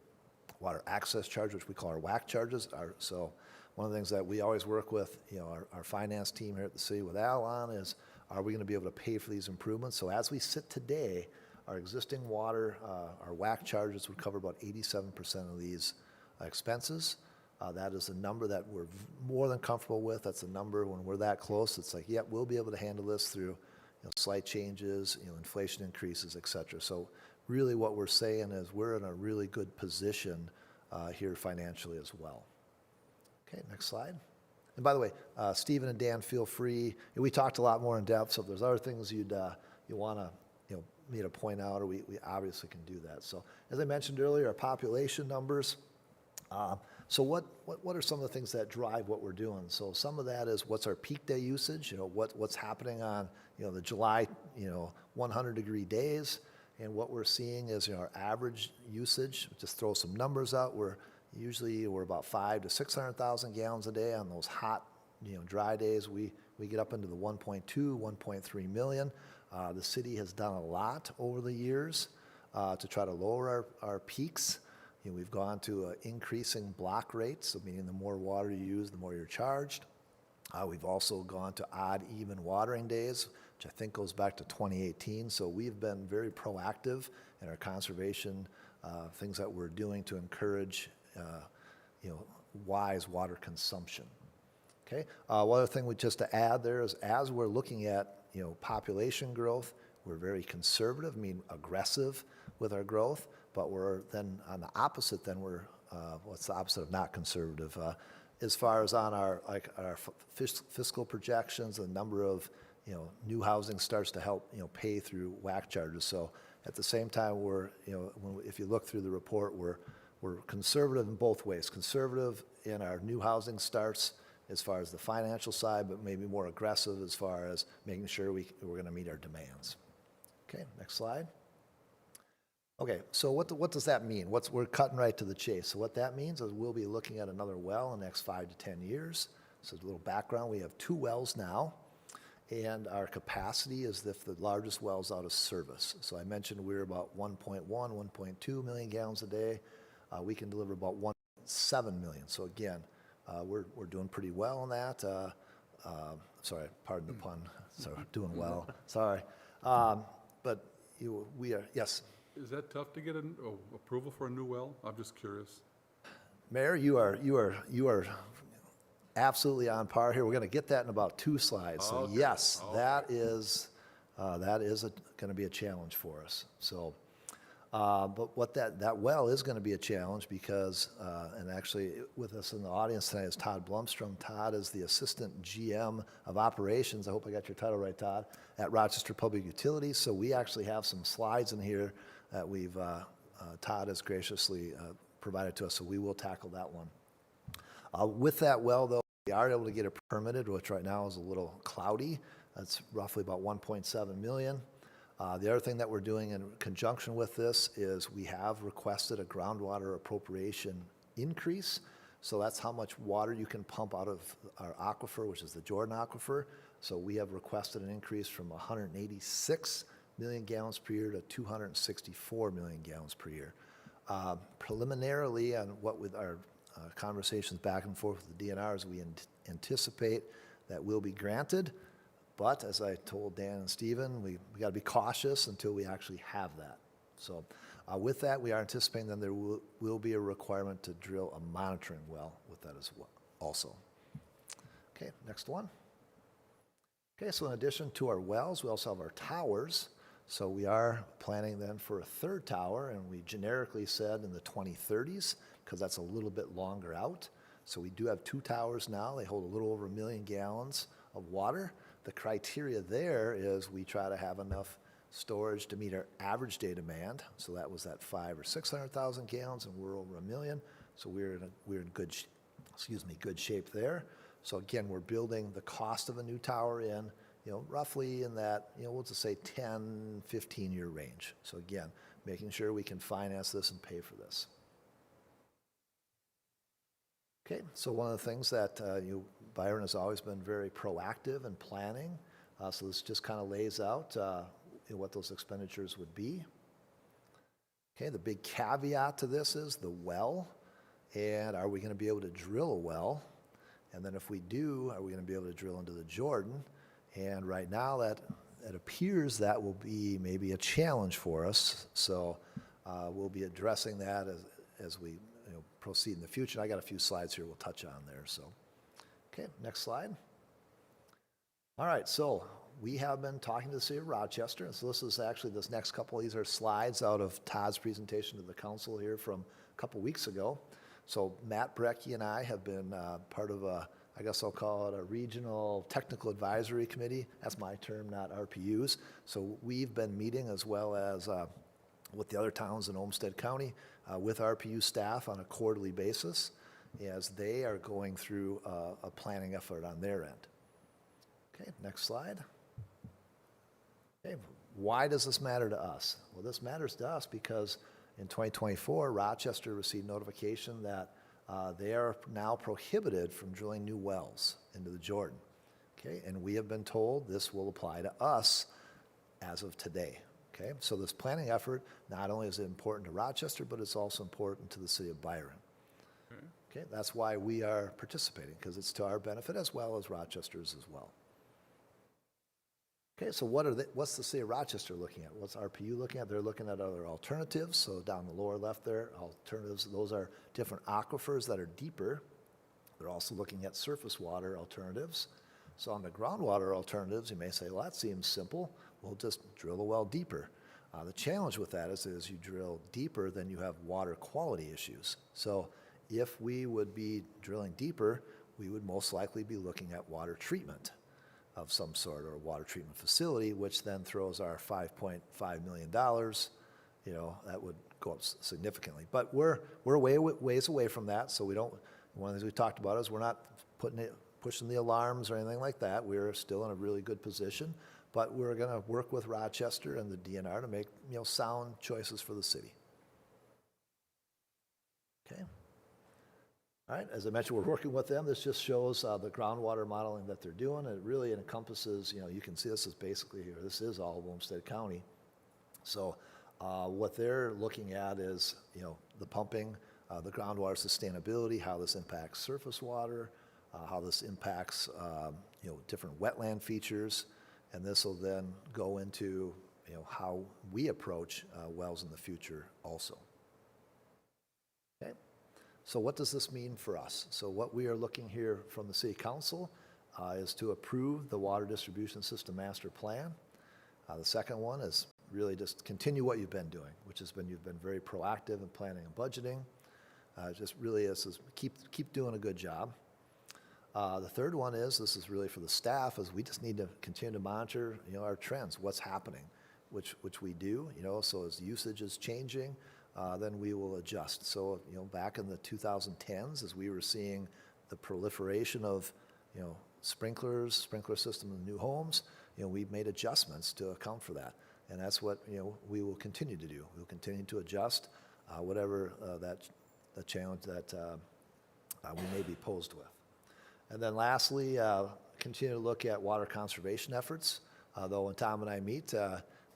water access charge, which we call our WAC charges. So one of the things that we always work with, our finance team here at the city with Al on is, are we going to be able to pay for these improvements? So as we sit today, our existing water, our WAC charges would cover about 87% of these expenses. That is a number that we're more than comfortable with. That's a number when we're that close. It's like, yeah, we'll be able to handle this through slight changes, inflation increases, et cetera. So really what we're saying is we're in a really good position here financially as well. Okay, next slide. And by the way, Stephen and Dan, feel free. We talked a lot more in depth, so if there's other things you want to me to point out, or we obviously can do that. So as I mentioned earlier, our population numbers. So what are some of the things that drive what we're doing? So some of that is what's our peak day usage, what's happening on the July 100-degree days, and what we're seeing is our average usage. Just throw some numbers out. We're about 500,000 to 600,000 gallons a day. On those hot dry days, we get up into the 1.2, 1.3 million. The city has done a lot over the years to try to lower our peaks. We've gone to increasing block rates, so meaning the more water you use, the more you're charged. We've also gone to odd, even watering days, which I think goes back to 2018. So we've been very proactive in our conservation, things that we're doing to encourage, wise water consumption. Okay. One other thing just to add there is, as we're looking at population growth, we're very conservative, aggressive with our growth. But we're then on the opposite. Then we're what's the opposite of not conservative? As far as on our fiscal projections, the number of new housing starts to help pay through WAC charges. So at the same time, if you look through the report, we're conservative in both ways. Conservative in our new housing starts as far as the financial side, but maybe more aggressive as far as making sure we're going to meet our demands. Okay, next slide. Okay, so what does that mean? We're cutting right to the chase. So what that means is we'll be looking at another well in the next 5 to 10 years. So a little background, we have 2 wells now, and our capacity is if the largest well's out of service. So I mentioned we're about 1.1, 1.2 million gallons a day. We can deliver about 1.7 million. So again, we're doing pretty well on that. Sorry, pardon the pun. So doing well. Sorry, but we are, yes. Is that tough to get an approval for a new well? I'm just curious. Mayor, you are absolutely on par here. We're going to get that in about 2 slides. So Okay. yes, that is going to be a challenge for us. So But what that well is going to be a challenge because, and actually with us in the audience tonight is Todd Blumstrom. Todd is the Assistant GM of Operations, I hope I got your title right, Todd, at Rochester Public Utilities. So we actually have some slides in here that Todd has graciously provided to us, so we will tackle that one. With that well, though, we are able to get it permitted, which right now is a little cloudy. That's roughly about 1.7 million. The other thing that we're doing in conjunction with this is we have requested a groundwater appropriation increase. So that's how much water you can pump out of our aquifer, which is the Jordan Aquifer. So we have requested an increase from 186 million gallons per year to 264 million gallons per year. Preliminarily, on what with our conversations back and forth with the DNRs, we anticipate that will be granted. But as I told Dan and Stephen, we got to be cautious until we actually have that. So with that, we are anticipating that there will be a requirement to drill a monitoring well with that as well also. Okay, next one. Okay, so in addition to our wells, we also have our towers. So we are planning then for a third tower, and we generically said in the 2030s, because that's a little bit longer out. So we do have 2 towers now. They hold a little over 1 million gallons of water. The criteria there is we try to have enough storage to meet our average day demand. So that was at 500,000 or 600,000 gallons, and we're over 1 million. So we're in good shape there. So again, we're building the cost of a new tower in, roughly in that, we'll just say 10, 15-year range. So again, making sure we can finance this and pay for this. Okay, so one of the things that Byron has always been very proactive in planning. So this just kind of lays out what those expenditures would be. Okay, the big caveat to this is the well, and are we going to be able to drill a well? And then if we do, are we going to be able to drill into the Jordan? And right now that it appears that will be maybe a challenge for us. So we'll be addressing that as we proceed in the future. I got a few slides here we'll touch on there. So, okay, next slide. All right, so we have been talking to the city of Rochester. So this is actually, this next couple, these are slides out of Todd's presentation to the council here from a couple weeks ago. So Matt Brecky and I have been part of I guess I'll call it a regional technical advisory committee. That's my term, not RPU's. So we've been meeting as well as with the other towns in Olmsted County with RPU staff on a quarterly basis as they are going through a planning effort on their end. Okay, next slide. Okay, why does this matter to us? Well, this matters to us because in 2024, Rochester received notification that they are now prohibited from drilling new wells into the Jordan. Okay, and we have been told this will apply to us as of today. Okay, so this planning effort, not only is it important to Rochester, but it's also important to the city of Byron. Okay, that's why we are participating, because it's to our benefit as well as Rochester's as well. Okay, so what's the city of Rochester looking at? What's RPU looking at? They're looking at other alternatives. So down the lower left there, alternatives, those are different aquifers that are deeper. They're also looking at surface water alternatives. So on the groundwater alternatives, you may say, well, that seems simple. We'll just drill a well deeper. The challenge with that is you drill deeper, then you have water quality issues. So if we would be drilling deeper, we would most likely be looking at water treatment of some sort, or a water treatment facility, which then throws our $5.5 million, that would go up significantly. But we're ways away from that, so we don't, one of the things we talked about is we're not pushing the alarms or anything like that. We're still in a really good position, but we're gonna work with Rochester and the DNR to make, sound choices for the city. Okay. All right, as I mentioned, we're working with them. This just shows the groundwater modeling that they're doing. It really encompasses, you can see this is basically here. This is all of Olmsted County. So what they're looking at is, the pumping, the groundwater sustainability, how this impacts surface water, how this impacts, different wetland features. And this will then go into, how we approach wells in the future also. Okay. So what does this mean for us? So what we are looking here from the City Council is to approve the Water Distribution System Master Plan. The second one is really just continue what you've been doing, which has been, you've been very proactive in planning and budgeting. Just really is keep doing a good job. The third one is, this is really for the staff, is we just need to continue to monitor, our trends, what's happening, which we do, so as usage is changing, then we will adjust. So, back in the 2010s, as we were seeing the proliferation of, sprinkler system in new homes, we've made adjustments to account for that. And that's what, we will continue to do. We'll continue to adjust whatever the challenge that we may be posed with. And then lastly, continue to look at water conservation efforts. Though when Tom and I meet,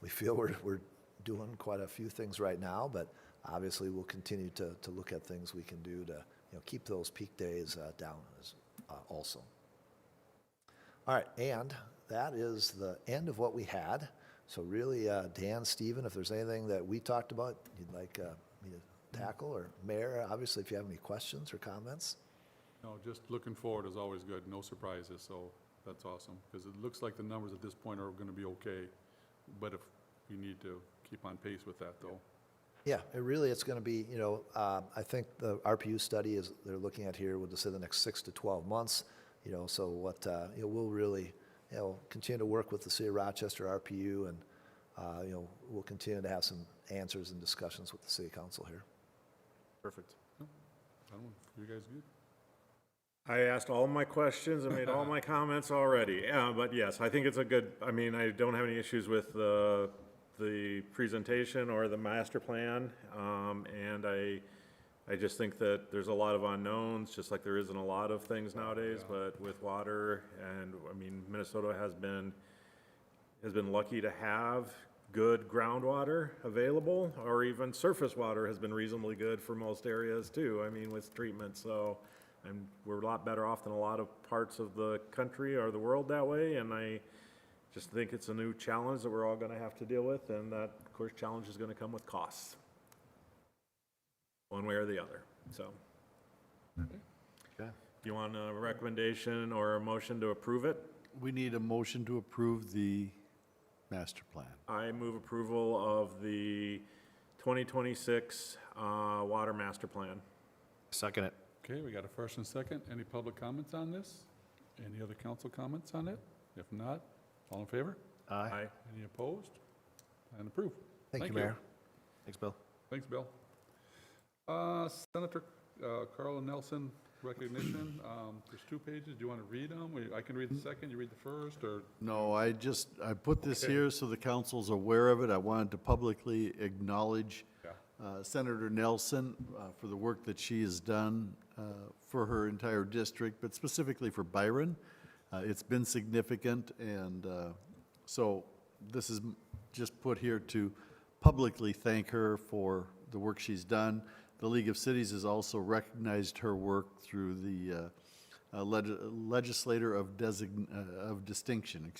we feel we're doing quite a few things right now, but obviously we'll continue to look at things we can do to keep those peak days down also. All right, and that is the end of what we had. So really, Dan, Stephen, if there's anything that we talked about you'd like me to tackle, or Mayor, obviously if you have any questions or comments. No, just looking forward is always good, no surprises, so that's awesome, because it looks like the numbers at this point are gonna be okay, but if we need to keep on pace with that, though. Yeah, it's going to be, I think the RPU study is, they're looking at here, we'll just say the next 6 to 12 months, so what, we'll really, continue to work with the City of Rochester RPU, and, we'll continue to have some answers and discussions with the City Council here. Perfect. I don't know, you guys good? I asked all my questions and made all my comments already. But yes, I think it's a good, I mean, I don't have any issues with the presentation or the master plan. And I just think that there's a lot of unknowns, just like there isn't a lot of things nowadays, but with water, and I mean, Minnesota has been lucky to have good groundwater available, or even surface water has been reasonably good for most areas too. I mean, with treatment, so we're a lot better off than a lot of parts of the country or the world that way, and I just think it's a new challenge that we're all gonna have to deal with, and that, of course, challenge is gonna come with costs, one way or the other, so. Okay. You want a recommendation or a motion to approve it? We need a motion to approve the master plan. I move approval of the 2026 Water Master Plan. Second it. Okay, we got a first and second. Any public comments on this? Any other council comments on it? If not, all in favor? Aye. Any opposed? And approved. Thank you, Mayor. Thanks, Bill. Thanks, Bill. Senator Carl Nelson recognition. There's 2 pages. Do you want to read them? I can read the second, you read the first, or? No, I put this here so the council's aware of it. I wanted to publicly acknowledge Senator Nelson for the work that she has done for her entire district, but specifically for Byron. It's been significant, and so this is just put here to publicly thank her for the work she's done. The League of Cities has also recognized her work through the Legislator of Distinction,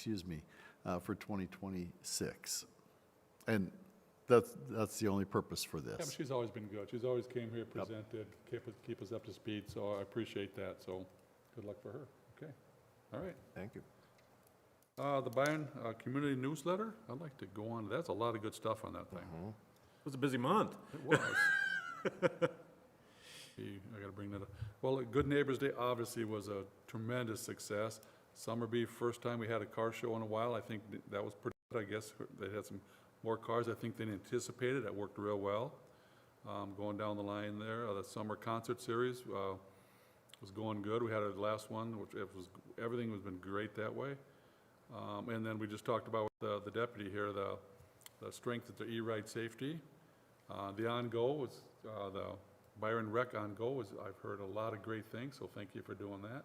for 2026. And that's the only purpose for Yeah, but this. she's always been good. She's always came here, presented, keep us up to speed, so I appreciate that, so good luck for her. Okay, all right. Thank you. The Byron Community Newsletter, I'd like to go on, that's a lot of good stuff on that thing. It was a busy month. It was. I gotta bring that up. Well, Good Neighbors Day obviously was a tremendous success. Summerby, first time we had a car show in a while. I think that was pretty good. I guess they had some more cars, I think, than anticipated. That worked real well. Going down the line there, the summer concert series was going good. We had a last one, which everything has been great that way. And then we just talked about the deputy here, the strength of the E-Ride safety. The On-Go was, the Byron Rec On-Go was, I've heard a lot of great things, so thank you for doing that.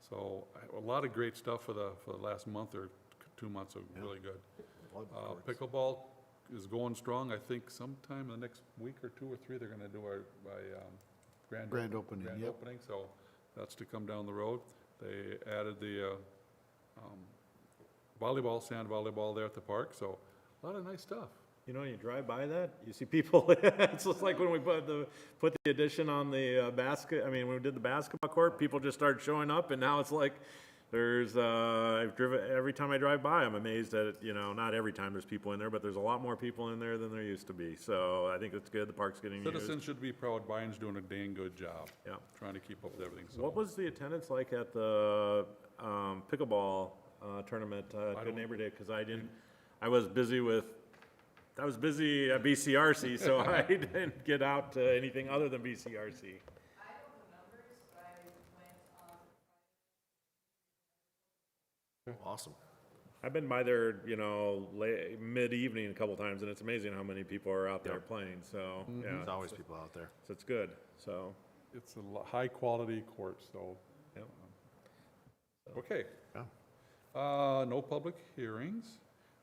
So a lot of great stuff for the last month or 2 months, so really good. Pickleball is going strong. I think sometime in the next week or 2 or 3, they're gonna do our grand opening, so that's to come down the road. They added the volleyball, sand volleyball there at the park, so a lot of nice stuff. You know, you drive by that, you see people, it's just like when we put the addition on the basket, I mean, when we did the basketball court, people just started showing up, and now it's like, I've driven, every time I drive by, I'm amazed at, not every time there's people in there, but there's a lot more people in there than there used to be. So I think it's good, the park's getting used. Citizens should be proud. Brian's doing a dang good job. Yeah. Trying to keep up with everything, so. What was the attendance like at the pickleball tournament Good Neighbor Day? Because I was busy at BCRC, so I didn't get out to anything other than BCRC. Awesome. I've been by there, mid-evening a couple times, and it's amazing how many people are out there playing, so, yeah. There's always people out there. So it's good, so, It's a high-quality court, so. yeah. Okay. Yeah. No public hearings.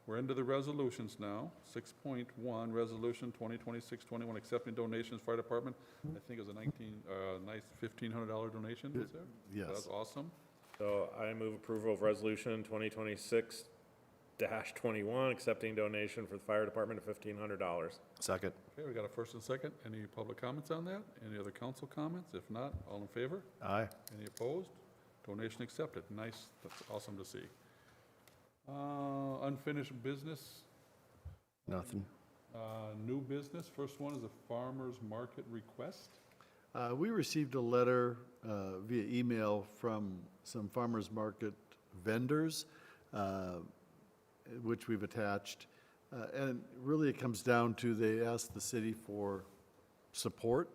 We're into the resolutions now. 6.1, Resolution 2026-21, accepting donations, fire department. I think it was a nice $1,500 donation, was there? Yes. That's awesome. So I move approval of resolution 2026-21, accepting donation for the fire department of $1,500. Second. Okay, we got a first and second. Any public comments on that? Any other council comments? If not, all in favor? Aye. Any opposed? Donation accepted. Nice, that's awesome to see. Unfinished business, Nothing. new business. First one is a farmer's market request. We received a letter via email from some farmers market vendors, which we've attached. And really it comes down to, they asked the city for support,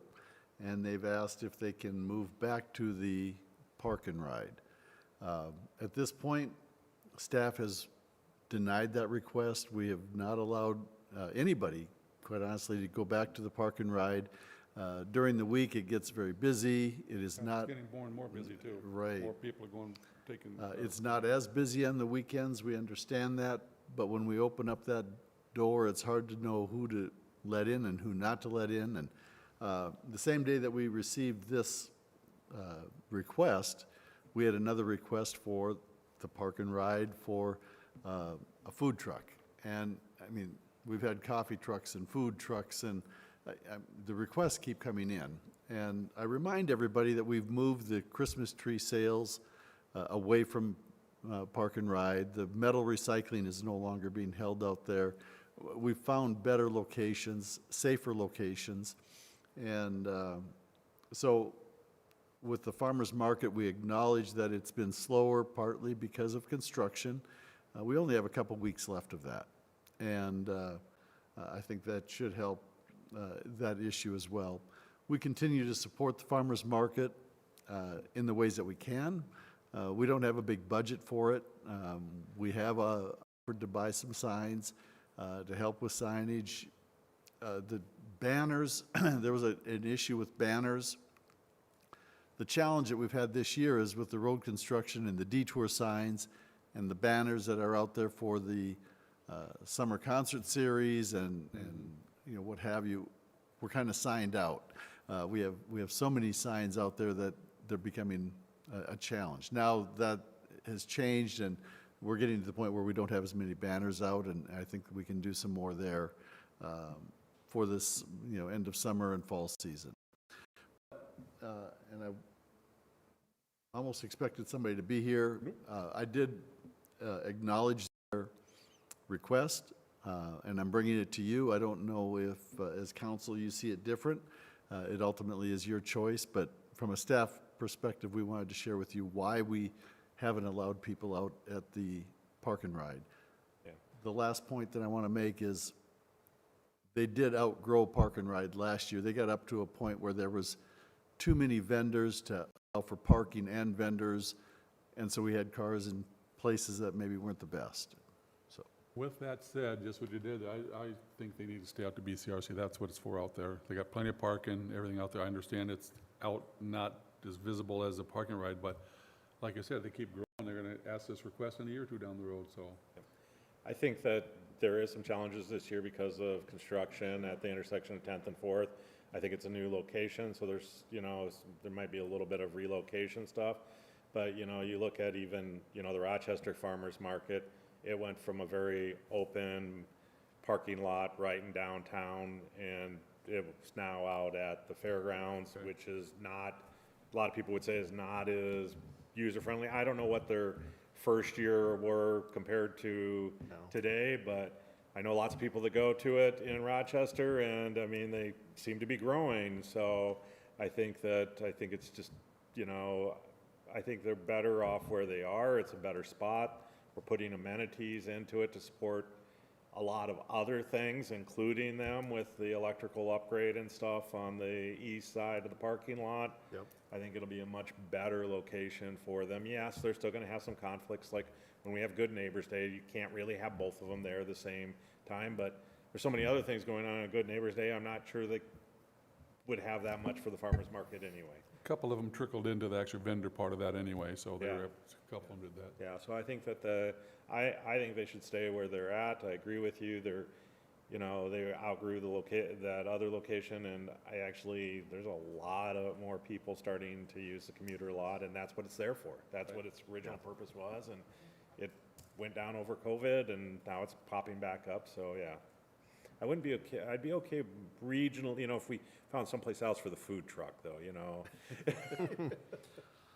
and they've asked if they can move back to the park and ride. At this point, staff has denied that request. We have not allowed anybody, quite honestly, to go back to the park and ride. During the week, it gets very busy. It is not, It's getting more and more busy too. Right. More people are going, taking. it's not as busy on the weekends, we understand that, but when we open up that door, it's hard to know who to let in and who not to let in. And the same day that we received this request, we had another request for the park and ride for a food truck. And, I mean, we've had coffee trucks and food trucks, and the requests keep coming in. And I remind everybody that we've moved the Christmas tree sales away from park and ride. The metal recycling is no longer being held out there. We've found better locations, safer locations. And so with the farmer's market, we acknowledge that it's been slower, partly because of construction. We only have a couple weeks left of that. And I think that should help that issue as well. We continue to support the farmer's market in the ways that we can. We don't have a big budget for it. We have offered to buy some signs to help with signage. The banners, there was an issue with banners. The challenge that we've had this year is with the road construction and the detour signs and the banners that are out there for the summer concert series and what have you. We're kind of signed out. We have so many signs out there that they're becoming a challenge. Now that has changed, and we're getting to the point where we don't have as many banners out, and I think we can do some more there for this end of summer and fall season. And I almost expected somebody to be here. I did acknowledge their request, and I'm bringing it to you. I don't know if, as council, you see it different. It ultimately is your choice, but from a staff perspective, we wanted to share with you why we haven't allowed people out at the park and ride. Yeah. The last point that I want to make is they did outgrow park and ride last year. They got up to a point where there was too many vendors to allow for parking and vendors, and so we had cars in places that maybe weren't the best. So, With that said, just what you did, I think they need to stay out to BCRC. That's what it's for out there. They got plenty of parking, everything out there. I understand it's out, not as visible as a parking ride, but like I said, they keep growing. They're going to ask this request in a year or two down the road, so. I think that there is some challenges this year because of construction at the intersection of 10th and 4th. I think it's a new location, so there's, there might be a little bit of relocation stuff. But, you look at even, the Rochester Farmers Market, it went from a very open parking lot right in downtown, and it's now out at the fairgrounds, which is not, a lot of people would say is not as user-friendly. I don't know what their first year were compared to today, but I know lots of people that go to it in Rochester, and I mean, they seem to be growing, so I think it's just, you know, I think they're better off where they are. It's a better spot. We're putting amenities into it to support a lot of other things, including them with the electrical upgrade and stuff on the east side of the parking lot. Yep. I think it'll be a much better location for them. Yes, they're still gonna have some conflicts, like when we have Good Neighbors Day, you can't really have both of them there at the same time, but there's so many other things going on Good Neighbors Day, I'm not sure they would have that much for the farmer's market anyway. A couple of them trickled into the actual vendor part of that anyway, so Yeah. a couple of them did that. Yeah, so I think that I think they should stay where they're at. I agree with you. They outgrew that other location, and there's a lot of more people starting to use the commuter lot, and that's what it's there for. That's what its original purpose was, and it went down over COVID, and now it's popping back up, so yeah. I'd be okay regional, if we found someplace else for the food truck though.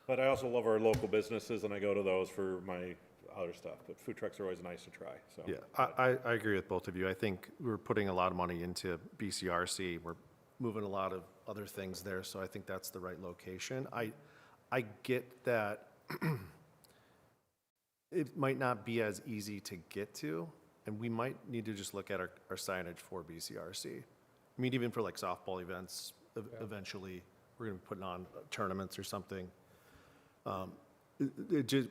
But I also love our local businesses, and I go to those for my other stuff, but food trucks are always nice to try, so. Yeah, I agree with both of you. I think we're putting a lot of money into BCRC. We're moving a lot of other things there, so I think that's the right location. I get that it might not be as easy to get to, and we might need to just look at our signage for BCRC. I mean, even for like softball events, eventually, we're gonna be putting on tournaments or something.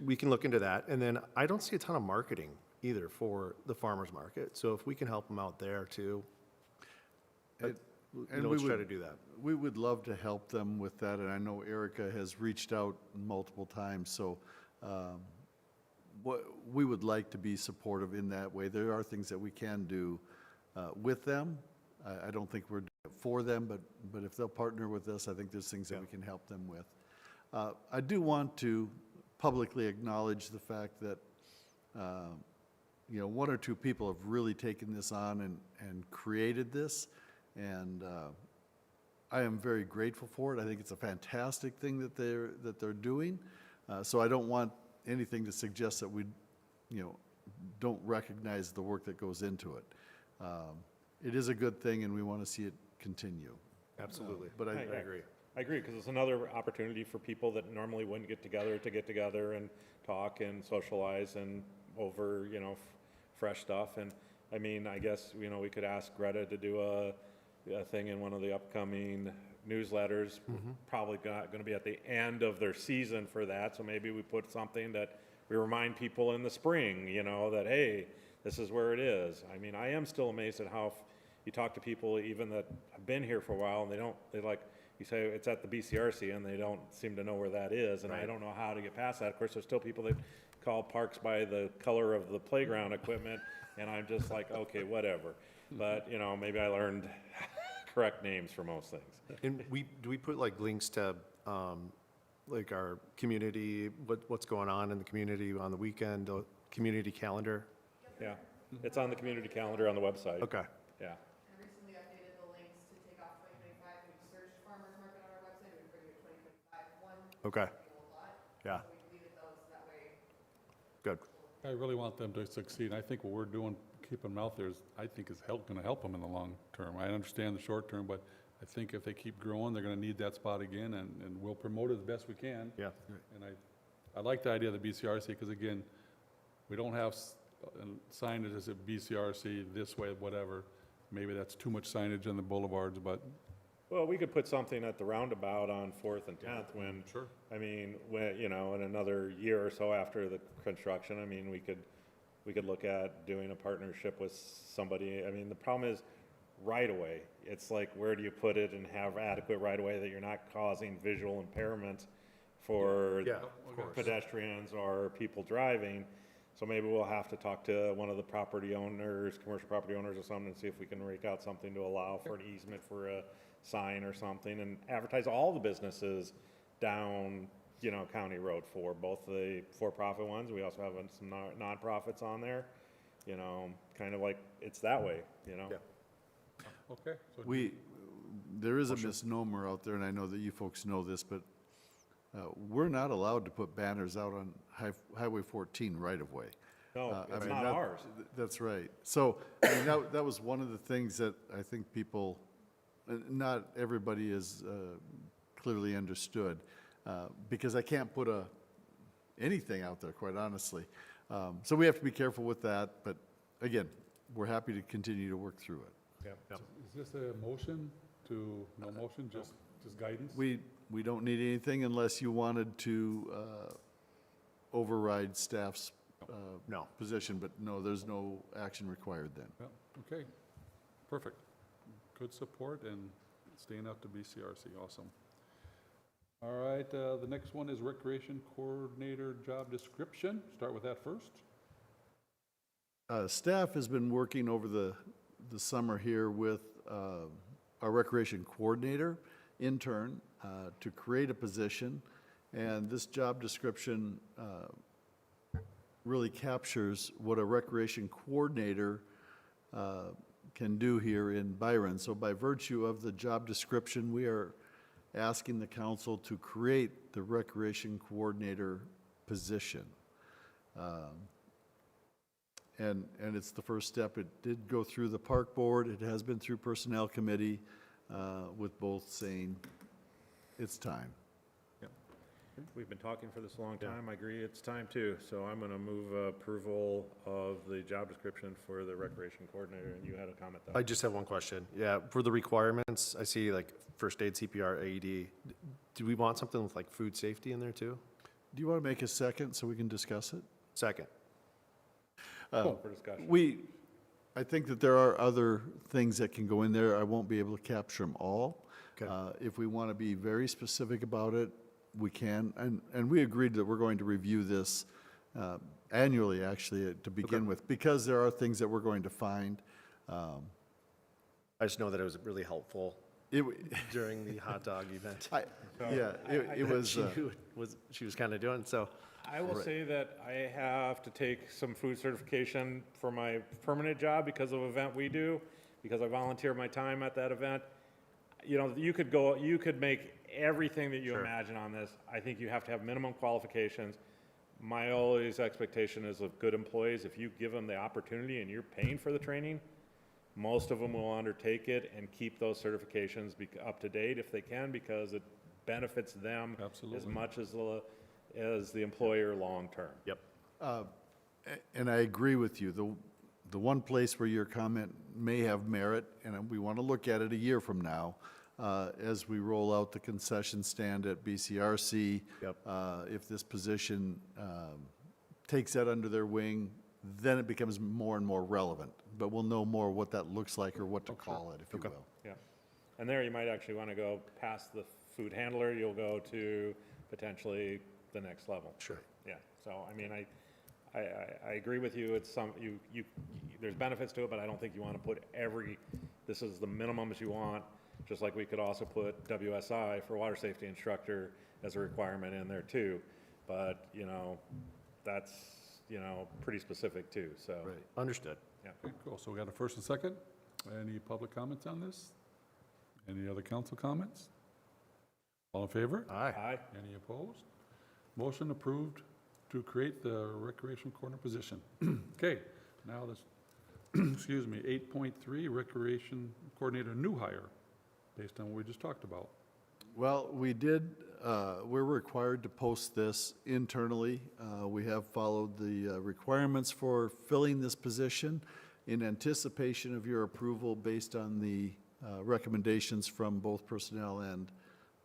We can look into that. And then I don't see a ton of marketing either for the farmer's market. So if we can help them out there too, And let's try to do that. We would love to help them with that, and I know Erica has reached out multiple times, so we would like to be supportive in that way. There are things that we can do with them. I don't think we're doing it for them, but if they'll partner with us, I think there's things that we can help them with. I do want to publicly acknowledge the fact that, one or two people have really taken this on and created this, and I am very grateful for it. I think it's a fantastic thing that they're doing. So I don't want anything to suggest that we, don't recognize the work that goes into it. It is a good thing, and we want to see it continue. Absolutely. But I agree. I agree, because it's another opportunity for people that normally wouldn't get together and talk and socialize and over, fresh stuff. And I mean, I guess, we could ask Greta to do a thing in one of the upcoming newsletters. Probably going to be at the end of their season for that, so maybe we put something that we remind people in the spring, that, hey, this is where it is. I mean, I am still amazed at how you talk to people even that have been here for a while, and you say it's at the BCRC, and they don't seem to know where that is, and I don't know how to get past that. Of course, there's still people that call parks by the color of the playground equipment, and I'm just like, okay, whatever. But, maybe I learned correct names for most things. And do we put like links to, like our community, what's going on in the community on the weekend, the community calendar? Yeah, it's on the community calendar on the website. Okay. Yeah. I recently updated the links to take off 2025. When you search farmer's market on our website, it would bring you a 2025 one. Okay. A lot. Yeah. So we deleted those that way. Good. I really want them to succeed. I think what we're doing, keeping them out there, I think is going to help them in the long term. I understand the short term, but I think if they keep growing, they're going to need that spot again, and we'll promote it as best we can. Yeah. And I like the idea of the BCRC, because again, we don't have signage as a BCRC this way, whatever. Maybe that's too much signage on the boulevards, but Well, we could put something at the roundabout on 4th and 10th when, Sure. I mean, when, in another year or so after the construction, I mean, we could look at doing a partnership with somebody. I mean, the problem is right-of-way. It's like, where do you put it and have adequate right-of-way that you're not causing visual impairment for Yeah, of course. pedestrians or people driving? So maybe we'll have to talk to one of the property owners, commercial property owners or something, and see if we can rake out something to allow for an easement for a sign or something, and advertise all the businesses down, County Road 4, both the for-profit ones. We also have some nonprofits on there, kind of like it's that way, Yeah. okay. So there is a misnomer out there, and I know that you folks know this, but we're not allowed to put banners out on Highway 14 right-of-way. No, I it's mean, not that- ours. That's right. So, I mean, that was one of the things that I think people, not everybody is clearly understood, because I can't put anything out there, quite honestly. So we have to be careful with that, but again, we're happy to continue to work through it. Is this a motion to, no motion, just guidance? We don't need anything unless you wanted to override staff's No. position, but no, there's no action required then. Yeah, okay, perfect. Good support and staying up to BCRC, awesome. All right, the next one is Recreation Coordinator job description. Start with that first. Staff has been working over the summer here with our Recreation Coordinator intern to create a position, and this job description really captures what a Recreation Coordinator can do here in Byron. So by virtue of the job description, we are asking the council to create the Recreation Coordinator position. And it's the first step. It did go through the Park Board. It has been through Personnel Committee, with both saying it's time. We've been talking for this a long time. I agree, it's time too. So I'm going to move approval of the job description for the recreation coordinator, and you had a comment though. I just have one question. Yeah, for the requirements, I see like first aid, CPR, AED. Do we want something with like food safety in there too? Do you want to make a second so we can discuss it? Second. For discussion. I think that there are other things that can go in there. I won't be able to capture them all. Okay. If we want to be very specific about it, we can. And we agreed that we're going to review this annually, actually, to begin with, because there are things that we're going to find. I just know that it was really helpful during the hot dog event. It was, She was kind of doing, so. I will say that I have to take some food certification for my permanent job because of an event we do, because I volunteer my time at that event. You know, you could make everything that you imagine on this. I think you have to have minimum qualifications. My always expectation is of good employees, if you give them the opportunity and you're paying for the training, most of them will undertake it and keep those certifications up to date if they can, because it benefits them as Absolutely. much as the employer long-term. Yep. and I agree with you. The one place where your comment may have merit, and we want to look at it a year from now, as we roll out the concession stand at BCRC. Yep. If this position takes that under their wing, then it becomes more and more relevant. But we'll know more what that looks like or what to call it, if you will. Yeah, and there you might actually want to go past the food handler, you'll go to potentially the next level. Sure. Yeah, so, I mean, I agree with you, it's there's benefits to it, but I don't think you want to put this is the minimums you want, just like we could also put WSI for water safety instructor as a requirement in there too, but, you know, that's, you know, pretty specific too, so. Right. Understood. Yeah. Okay, cool. So we got a first and second. Any public comments on this? Any other council comments? All in favor? Aye. Aye. Any opposed? Motion approved to create the recreation corner position. Okay, now this, excuse me, 8.3, recreation coordinator new hire, based on what we just talked about. Well, we're required to post this internally. We have followed the requirements for filling this position in anticipation of your approval based on the recommendations from both Personnel and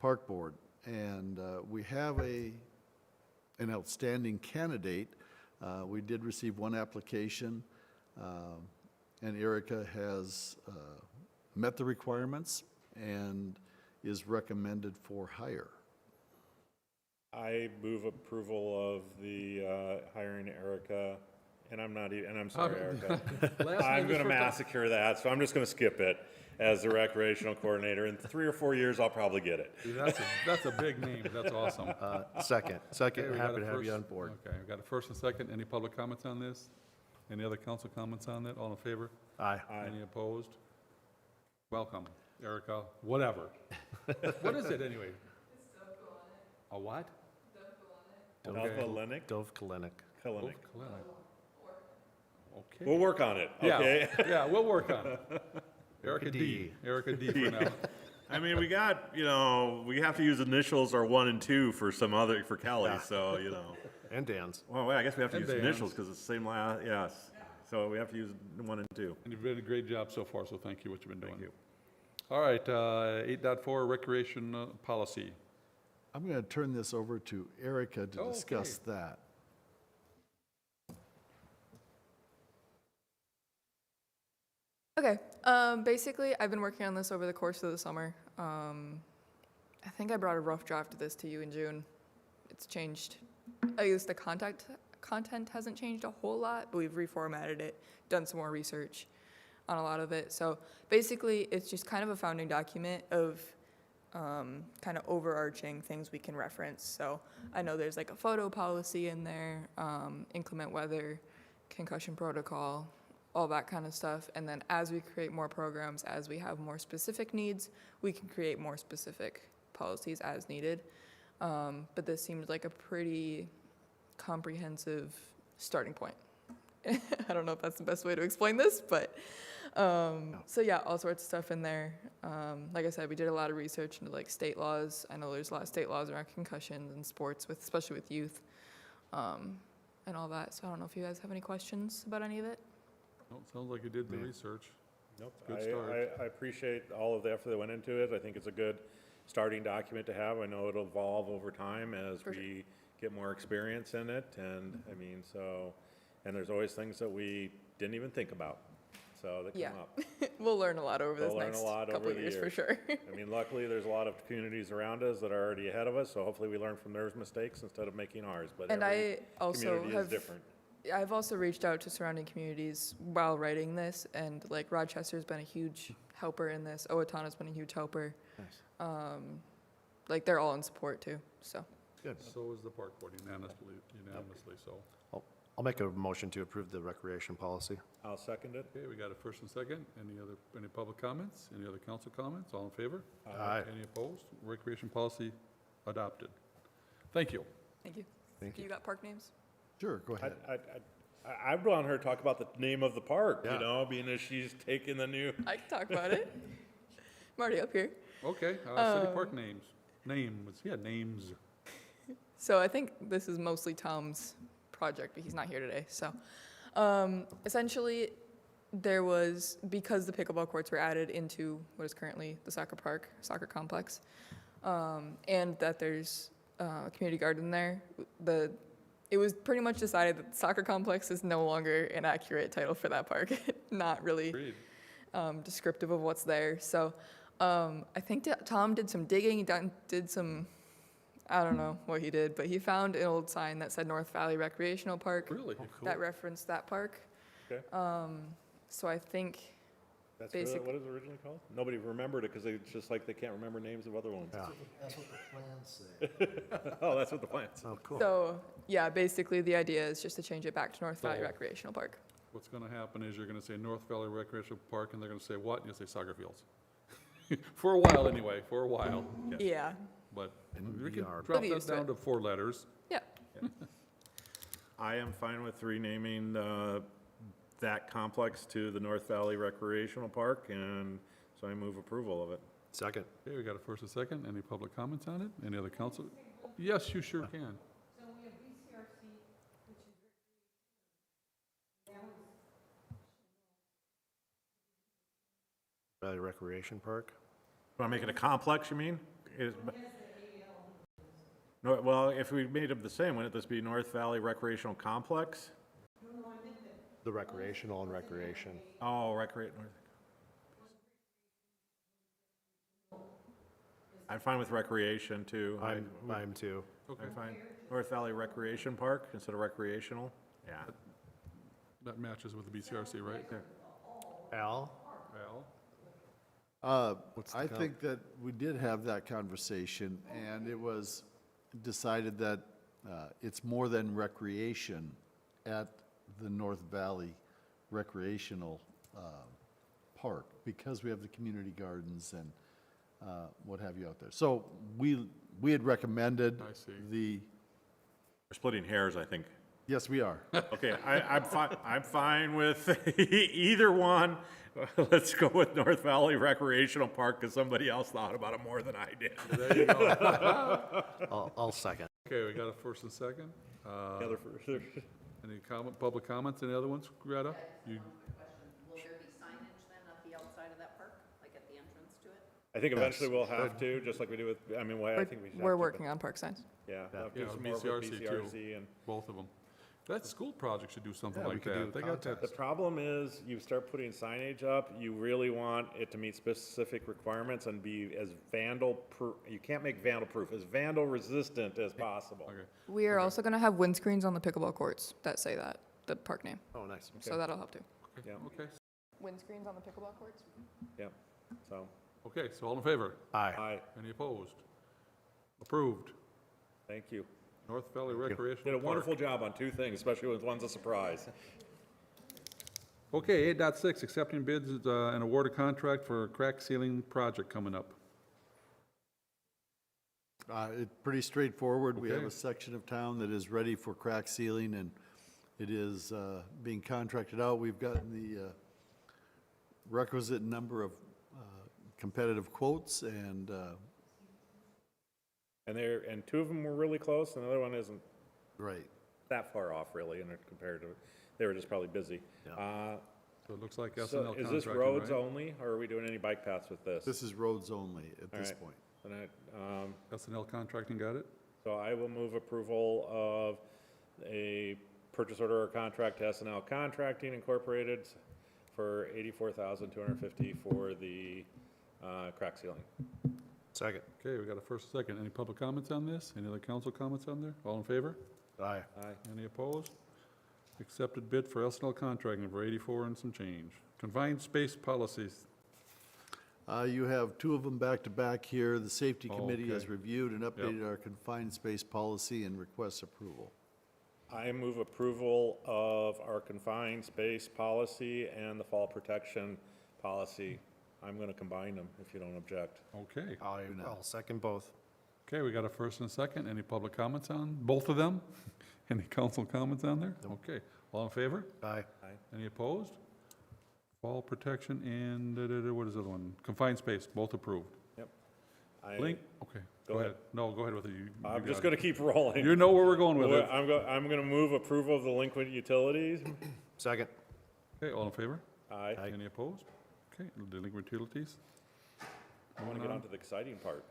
Park Board. And we have an outstanding candidate. We did receive one application, and Erica has met the requirements and is recommended for hire. I move approval of the hiring Erica, and I'm sorry, Erica. I'm going to massacre that, so I'm just going to skip it as the recreational coordinator. In 3 or 4 years, I'll probably get it. That's a big name. That's awesome. Second, Okay, we got happy a to have you first- on board. Okay, we got a first and second. Any public comments on this? Any other council comments on that? All in favor? Aye. Any opposed? Welcome, Erica, whatever. What is it anyway? A what? Alpha Linux Dove Kalinick. Clinic. Okay. We'll work on it, Yeah, okay? yeah, we'll work on it. Erica D. Erica D for now. I mean, we got, we have to use initials or 1 and 2 for some other, for Kelly, so, And Dan's. Well, wait, I guess we have to And use Dan's. initials because it's the same yes. So we have to use 1 and 2. And you've done a great job so far, so thank you what you've been doing. Thank you. All right, 8.4 recreation policy. I'm going to turn this over to Erica to discuss that. Okay, basically, I've been working on this over the course of the summer. I think I brought a rough draft of this to you in June. It's changed. I guess the content hasn't changed a whole lot, but we've reformatted it, done some more research on a lot of it. So basically, it's just kind of a founding document of kind of overarching things we can reference. So I know there's like a photo policy in there, inclement weather, concussion protocol, all that kind of stuff. And then as we create more programs, as we have more specific needs, we can create more specific policies as needed. But this seemed like a pretty comprehensive starting point. I don't know if that's the best way to explain this, but so yeah, all sorts of stuff in there. Like I said, we did a lot of research into like state laws. I know there's a lot of state laws around concussions and sports, with especially with youth, and all that. So I don't know if you guys have any questions about any of it. No, it sounds like you did the research. Nope. Good start. I appreciate all of the effort that went into it. I think it's a good starting document to have. I know it'll evolve over time as For sure. we get more experience in it. And I mean, and there's always things that we didn't even think about, so that Yeah. come up. We'll learn a lot over this We'll learn next a lot couple over of the years for years. sure. I mean, luckily, there's a lot of communities around us that are already ahead of us, so hopefully we learn from their mistakes instead of making ours. But And every I also community is have, different. I've also reached out to surrounding communities while writing this, and like Rochester's been a huge helper in this. Owatonna's been a huge helper. Like they're all in support too, so. Good. So is the park board unanimously, so. I'll make a motion to approve the recreation policy. I'll second it. Okay, we got a first and second. Any public comments? Any other council comments? All in favor? Aye. Any opposed? Recreation policy adopted. Thank you. Thank you. Thank you. You got park names? Sure, go ahead. I'd want her to talk about the name of the park, Yeah. being as she's taking the new. I can talk about it. I'm already up here. Okay, city park names. Names. So I think this is mostly Tom's project, but he's not here today. So essentially, there was, because the pickleball courts were added into what is currently the soccer complex, and that there's a community garden there, it was pretty much decided that the soccer complex is no longer an accurate title for that park. Not really Agreed. descriptive of what's there. So I think that Tom did some digging, did some, I don't know what he did, but he found an old sign that said North Valley Recreational Park Really? that referenced that park. Okay. So I think, That's Basic- what is it originally called? Nobody remembered it because it's just like they can't remember names of other ones. Yeah. That's what the plans say. Oh, that's what the plan is. Oh, cool. so yeah, basically the idea is just to change it back to North Valley So- Recreational Park. What's gonna happen is you're gonna say North Valley Recreational Park, and they're gonna say what? And you'll say soccer fields. For a while anyway, for a while. Yeah, But And we can VR. drop Be that used to down it. to 4 letters. yeah. I am fine with renaming that complex to the North Valley Recreational Park, and so I move approval of it. Second. Okay, we got a first and second. Any public comments on it? Any other council? Yes, you sure can. Valley Recreation Park. Want to make it a complex, you mean? No, well, if we made it the same, wouldn't this be North Valley Recreational Complex? The recreational and recreation. Oh, I'm fine with recreation too. I'm too. I'm fine. North Valley Recreation Park instead of recreational? Yeah. That matches with the BCRC, right? Al? Al? What's the I count? think that we did have that conversation, and it was decided that it's more than recreation at the North Valley Recreational Park, because we have the community gardens and what have you out there. So we had recommended I see. the We're splitting hairs, I think. Yes, we are. Okay, I'm fine with either one. Let's go with North Valley Recreational Park because somebody else thought about it more than I did. There you go. I'll second. Okay, we got a first and second. The other further. Any comment, public comments, any other ones, Greta? You, Will there be signage then at the outside of that park, like at the entrance to it? I think eventually we'll have to, just like we do with, I mean, I think we should. We're working on park signs. Yeah, we'll have to Yeah, do some more with BCRC too. BCRC and. both of them. That school project should do something Yeah, we like could that. do They got that. The problem is, you start putting signage up, you really want it to meet specific requirements and be as you can't make vandal-proof, as vandal-resistant as possible. Okay. We are also going to have windscreens on the pickleball courts that say that, the park name. Oh, nice. So that'll help too. Yeah, Okay, Windscreens on the pickleball courts? yeah, so, okay, so all in favor? aye, Any opposed? Approved. thank you. North Valley Recreational Did a Park. wonderful job on two things, especially when one's a surprise. Okay, 8.6, accepting bids and award a contract for a crack sealing project coming up. It's pretty straightforward. We have Okay. a section of town that is ready for crack sealing, and it is being contracted out. We've gotten the requisite number of competitive quotes, and And two of them were really close, and the other one isn't right. that far off really, and compared to, they were just probably busy. So it looks like So SNL is this contracting, roads right? only, or are we doing any bike paths with this? This is roads only at All this right. point. And SNL contracting, got it? so I will move approval of a purchase order or contract to SNL Contracting Incorporated for $84,250 for the crack sealing. Second. Okay, we got a first and second. Any public comments on this? Any other council comments on there? All in favor? Aye. Aye. Any opposed? Accepted bid for SNL contracting for 84 and some change. Confined space policies. You have two of them back to back here. The Safety Oh, Committee has okay. reviewed and updated our confined space policy and requests approval. I move approval of our confined space policy and the fall protection policy. I'm going to combine them if you don't object. Okay. I'll second both. Okay, we got a first and a second. Any public comments on both of them? Any council comments on there? Okay. All in favor? Aye. Any opposed? Fall protection and, what is the other one? Confined space, both approved. Yep. Link, okay, Go go ahead. ahead. No, go ahead with it. You I'm got just it. going to keep rolling. You know where we're going with it. I'm going to move approval of the delinquent utilities. Second. Okay, all in favor? Aye. Any opposed? Okay, delinquent utilities. I want to get on to the exciting part.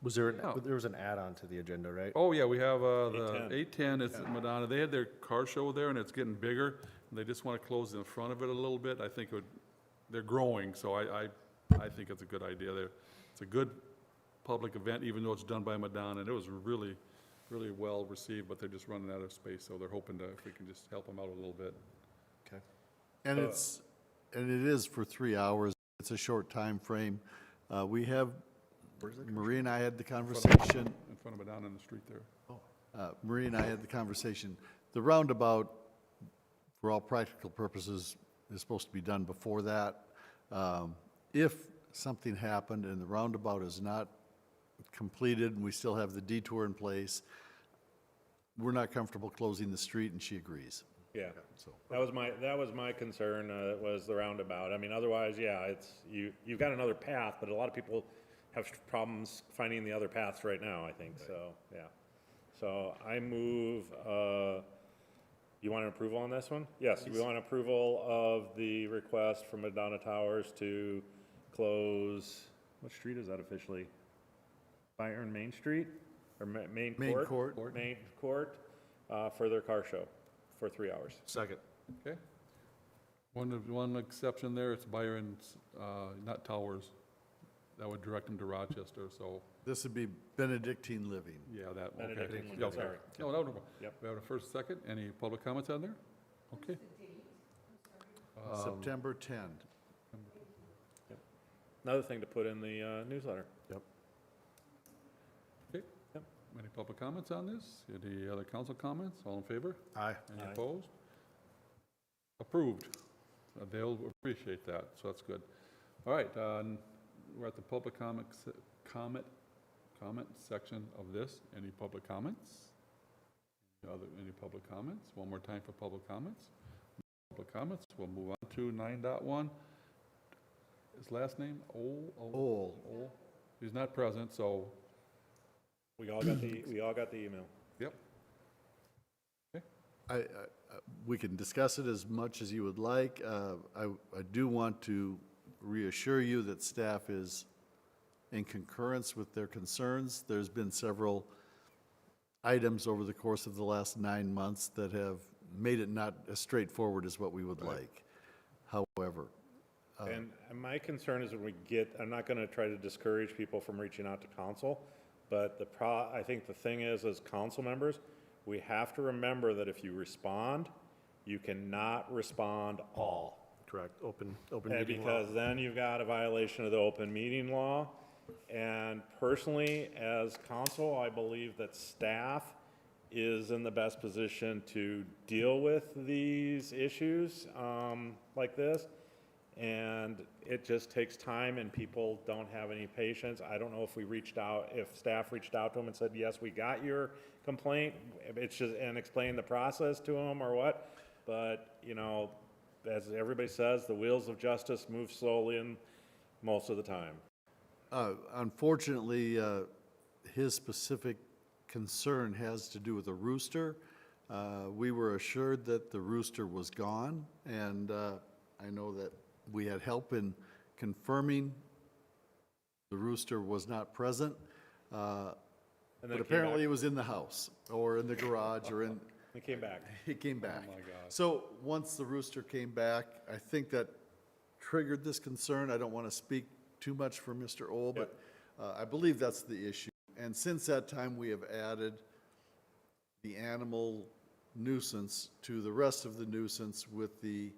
Was there, Yeah. there was an add-on to the agenda, right? Oh, yeah, we have the 810. 810, it's at Madonna. They had their car show there, and it's getting bigger. And they just want to close in front of it a little bit. I think it would, they're growing, so I think it's a good idea. It's a good public event, even though it's done by Madonna. And it was really, really well received, but they're just running out of space, so they're hoping to, if we can just help them out a little bit. Okay. And it is for 3 hours. It's a short time frame. We have, Marie and I had the conversation. In front of Madonna in the street there. Marie and I had the conversation. The roundabout, for all practical purposes, is supposed to be done before that. If something happened and the roundabout is not completed and we still have the detour in place, we're not comfortable closing the street, and she agrees. Yeah. So, That was my concern, was the roundabout. I mean, otherwise, yeah, you've got another path, but a lot of people have problems finding the other paths right now, I think, so, yeah. So I move, you want an approval on this one? Yes, we want approval of the request from Madonna Towers to close, what street is that officially? Byron Main Street, or Main Court? Main Court. Main Court, for their car show for 3 hours. Second. Okay? One exception there, it's Byron's, not Towers. That would direct them to Rochester, so, this would be Benedictine Living. yeah, that, okay. Benedictine, Yeah, okay. sorry. No, no, no. Yep. We have a first, second. Any public comments on there? Okay. September 10. Another thing to put in the newsletter. Okay. Yep. Any public comments on this? Any other council comments? All in favor? Aye. Any Aye. opposed? Approved. They'll appreciate that, so that's good. All right, we're at the public comment section of this. Any public comments? Any public comments? One more time for public comments. Public comments, we'll move on to 9.1. His last name, Ole. He's not present, so, We all got the email. yep. We can discuss it as much as you would like. I do want to reassure you that staff is in concurrence with their concerns. There's been several items over the course of the last 9 months that have made it not as straightforward as what we would like. However, And my concern is when we get, I'm not gonna try to discourage people from reaching out to council, but I think the thing is, as council members, we have to remember that if you respond, you cannot respond all. Correct, open And meeting law. because then you've got a violation of the open meeting law. And personally, as council, I believe that staff is in the best position to deal with these issues like this. And it just takes time and people don't have any patience. I don't know if staff reached out to them and said, yes, we got your complaint. It's just, and explain the process to them or what. But, you know, as everybody says, the wheels of justice move slowly and most of the time. unfortunately, his specific concern has to do with a rooster. We were assured that the rooster was gone, and I know that we had help in confirming the rooster was not present. And But then it came apparently back. it was in the house, or in the garage, or in, It came back. it came back. my God. So, once the rooster came back, I think that triggered this concern. I don't want to speak too much for Mr. Ole, but I believe that's the issue. And since that time, we have added the animal nuisance to the rest of the nuisance with the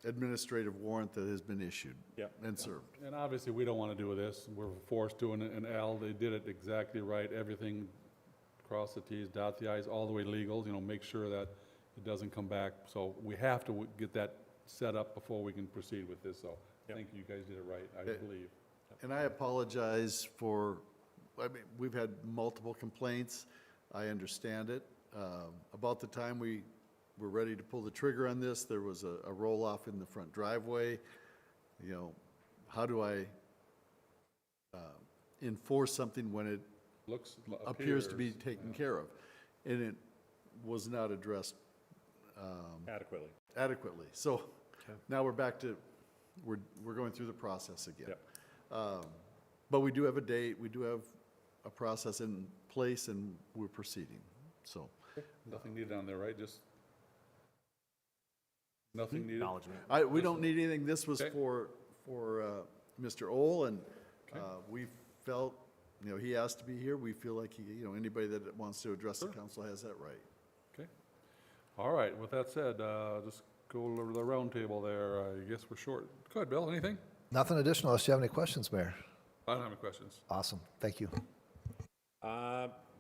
administrative warrant that has been issued Yep. and served. And obviously, we don't want to do this. We're forced to, and Al, they did it exactly right. Everything, cross the Ts, dot the Is, all the way legal, you know, make sure that it doesn't come back. So we have to get that set up before we can proceed with this, so I Yep. think you guys did it right, I Okay. believe. And I apologize for, I mean, we've had multiple complaints. I understand it. About the time we were ready to pull the trigger on this, there was a roll-off in the front driveway. You know, how do I enforce something when it Looks, appears to be appears, taken care of? And it was not addressed Adequately. adequately. So now we're back to, we're going through the process again. Yep. But we do have a date, we do have a process in place, and we're proceeding, so. Nothing needed on there, right? Just, nothing needed? Acknowledgement. We don't need anything, this was Okay. for Mr. Ole, and we felt, you know, he asked to be here, we feel like he, you know, anybody that wants to address the council has that right. Okay. All right, with that said, just go to the round table there. I guess we're short. Go ahead, Bill, anything? Nothing additional unless you have any questions, Mayor. I don't have any questions. Awesome, thank you.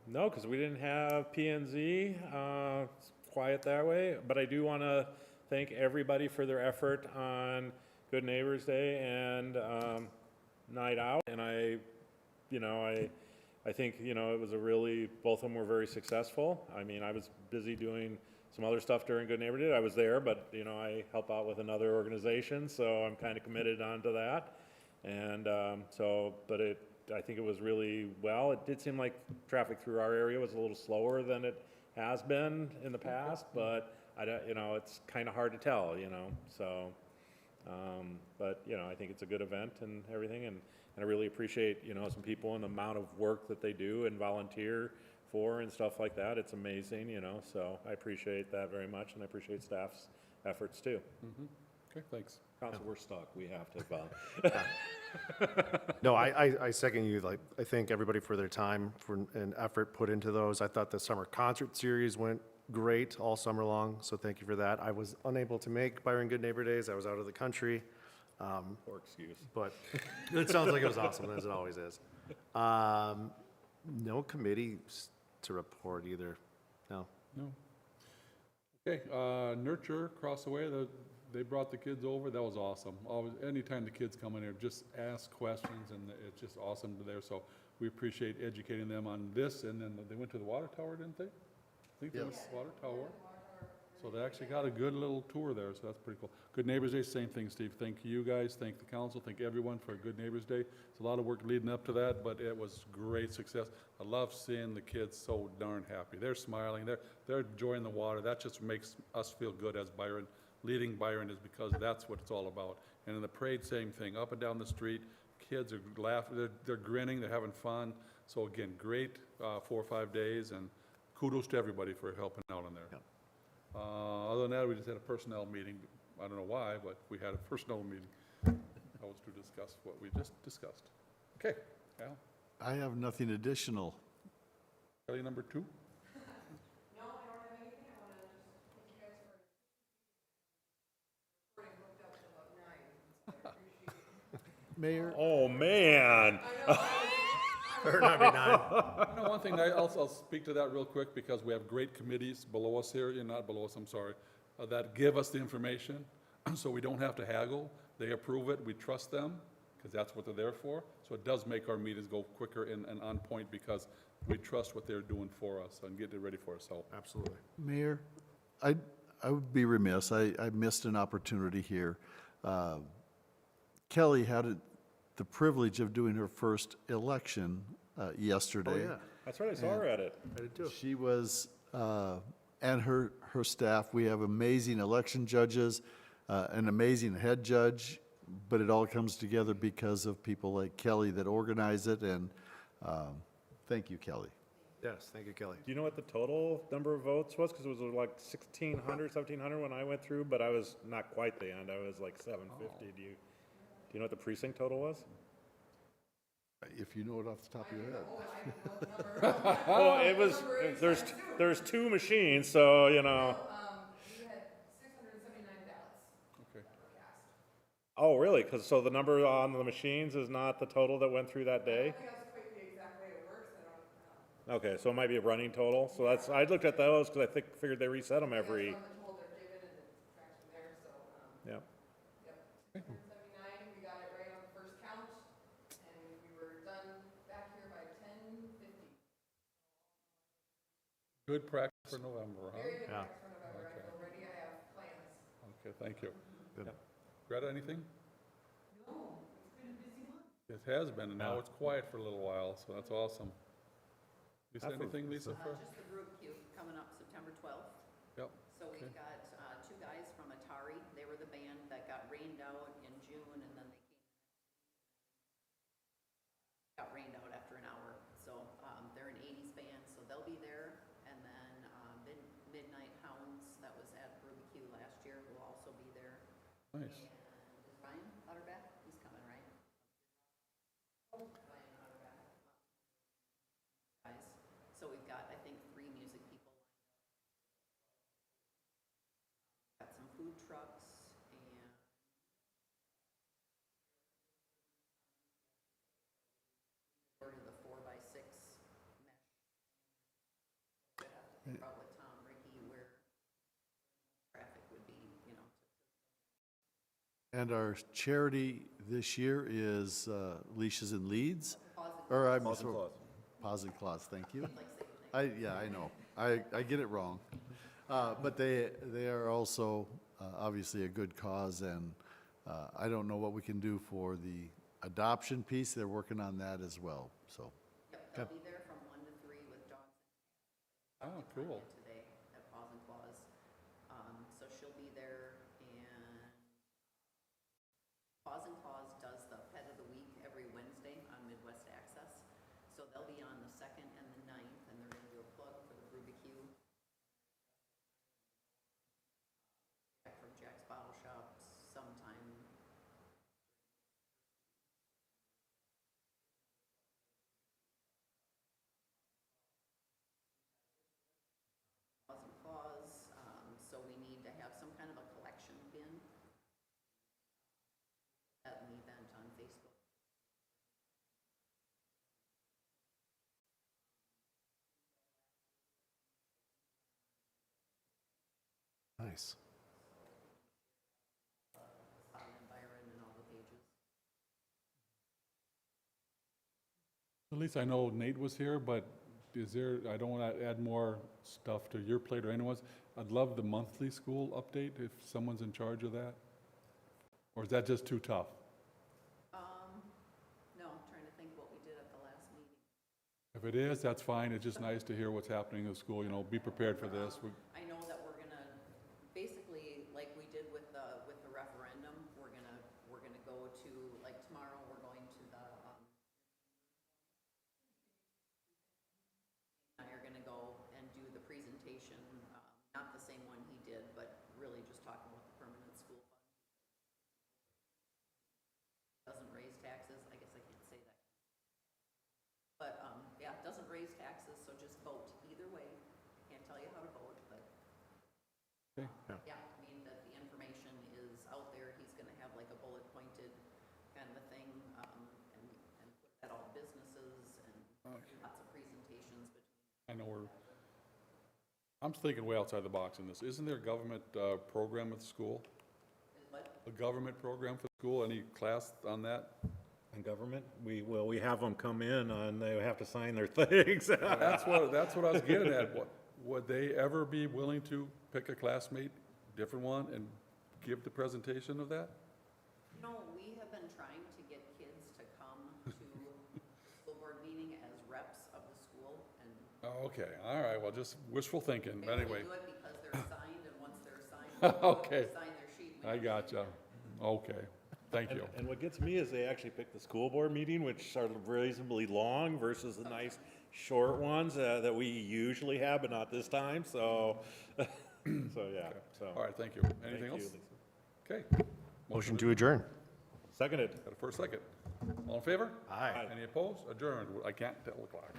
No, because we didn't have P and Z, it's quiet that way, but I do want to thank everybody for their effort on Good Neighbors Day and Night Out, and I think, you know, it was a really, both of them were very successful. I mean, I was busy doing some other stuff during Good Neighbor Day, I was there, but, you know, I help out with another organization, so I'm kind of committed onto that. And I think it was really well. It did seem like traffic through our area was a little slower than it has been in the past, but I don't, you know, it's kind of hard to tell, you know, so. But, you know, I think it's a good event and everything, and I really appreciate, you know, some people and the amount of work that they do and volunteer for and stuff like that. It's amazing, you know, so I appreciate that very much, and I appreciate staff's efforts too. Okay, thanks. Council, we're stuck. We have to, No, I second you, like, I thank everybody for their time and effort put into those. I thought the summer concert series went great all summer long, so thank you for that. I was unable to make Byron Good Neighbor Days, I was out of the country. or excuse. But it sounds like it was awesome, as it always is. No committees to report either, no. No. Okay, Nurture across the way, they brought the kids over. That was awesome. Always, anytime the kids come in here, just ask questions, and it's just awesome to there. So we appreciate educating them on this. And then they went to the water tower, didn't they? think they went to Water Tower. So they actually got a good little tour there, so that's pretty cool. Good Neighbors Day, same thing, Steve. Thank you guys, thank the council, thank everyone for a Good Neighbors Day. It's a lot of work leading up to that, but it was great success. I love seeing the kids so darn happy. They're smiling, they're enjoying the water. That just makes us feel good as Byron. Leading Byron is because that's what it's all about. And in the parade, same thing, up and down the street, kids are laughing, they're grinning, they're having fun. So again, great 4 or 5 days, and kudos to everybody for helping out on there. Other than that, we just had a personnel meeting. I don't know why, but we had a personnel meeting. That was to discuss what we just discussed. Okay, Al, I have nothing additional. Kelly, number 2? Mayor? Oh, man. Better not be 9. You know, one thing, I'll speak to that real quick, because we have great committees below us here, not below us, I'm sorry, that give us the information, so we don't have to haggle. They approve it, we trust them, because that's what they're there for. So it does make our meetings go quicker and on point, because we trust what they're doing for us and getting it ready for us, so. Absolutely. Mayor, I would be remiss, I missed an opportunity here. Kelly had the privilege of doing her first election yesterday. That's right, I saw her at it. I did too. She was, and her staff, we have amazing election judges, an amazing head judge, but it all comes together because of people like Kelly that organize it, and thank you, Kelly. Yes, thank you, Kelly. Do you know what the total number of votes was? Because it was like 1,600, 1,700 when I went through, but I was not quite the end. I was like 750. Do you know what the precinct total was? If you know it off the top of your head. Well, it was, there's 2 machines, so, you know. We had 679 ballots Okay. cast. Oh, really? Because, so the number on the machines is not the total that went through that day? I think that's quite the exact way it works, I don't. Okay, so it might be a running total. So that's, I looked at those because I figured they reset them every, That's on the total they're given and the traction there, so, yeah. yep. 679, we got it right on the first count, and we were done back here by 10:50. Good practice for November, huh? Very good Yeah. practice for November, I feel ready, I have plans. Okay, thank you. Good. Greta, anything? No, it's been a busy month. It has been, and now it's quiet for a little while, so that's awesome. Lisa, anything, Lisa, for? Just the group Q coming up September 12th. Yep. So we've got 2 guys from Atari. They were the band that got rained out in June, and then they got rained out after an hour. So they're an 80s band, so they'll be there. And then Midnight Hounds, that was at Ruby Q last year, will also be there. Nice. And is Ryan Utterback? He's coming, right? Ryan Utterback. Guys. So we've got, I think, 3 music people. Got some food trucks and sort of the 4x6 mesh. We'd have to think about with Tom Ricky where traffic would be, you know. And our charity this year is Leashes and Leads? Or I'm Paws and Claws. Paws and Claws, thank you. I know. I get it wrong. But they are also obviously a good cause, and I don't know what we can do for the adoption piece. They're working on that as well, so. Yep, they'll be there from 1 to 3 with dogs. Oh, cool. Today at Paws and Claws. So she'll be there, and Paws and Claws does the Pet of the Week every Wednesday on Midwest Access. So they'll be on the 2nd and the 9th, and they're gonna do a plug for the Rubik's back from Jack's Bottle Shop sometime. Paws and Claws, so we need to have some kind of a collection bin at an event on Facebook. Nice. And Byron and all the pages. At least I know Nate was here, but is there, I don't want to add more stuff to your plate or anyone's. I'd love the monthly school update if someone's in charge of that. Or is that just too tough? No, I'm trying to think what we did at the last meeting. If it is, that's fine. It's just nice to hear what's happening in the school, you know, be prepared for this. I know that we're gonna, basically, like we did with the referendum, we're gonna go to, like tomorrow, we're going to the, and you're gonna go and do the presentation, not the same one he did, but really just talking about the permanent school fund. Doesn't raise taxes, I guess I can't say that. But, yeah, it doesn't raise taxes, so just vote either way. Can't tell you how to vote, but. Okay. Yeah, I mean, that the information is out there, he's gonna have like a bullet pointed kind of a thing, and put that all businesses and lots of presentations between. I know I'm thinking way outside the box in this. Isn't there a government program at the school? What? A government program for school? Any class on that? In government, we have them come in and they have to sign their things. That's what I was getting at. Would they ever be willing to pick a classmate, different one, and give the presentation of that? You know, we have been trying to get kids to come to the school board meeting as reps of the school, and Oh, okay, all right, well, just wishful thinking, they but only anyway. do it because they're assigned, and once they're assigned, Okay. they sign their sheet. and we I don't gotcha. Okay, thank you. And what gets me is they actually pick the school board meeting, which are reasonably long versus the nice short ones that we usually have, but not this time, so, so, yeah, so. All right, thank you. Anything Thank else? you, Okay. Motion to adjourn. Seconded. Got a first second. All in favor? Aye. Any opposed? Adjourned. I can't tell the clock.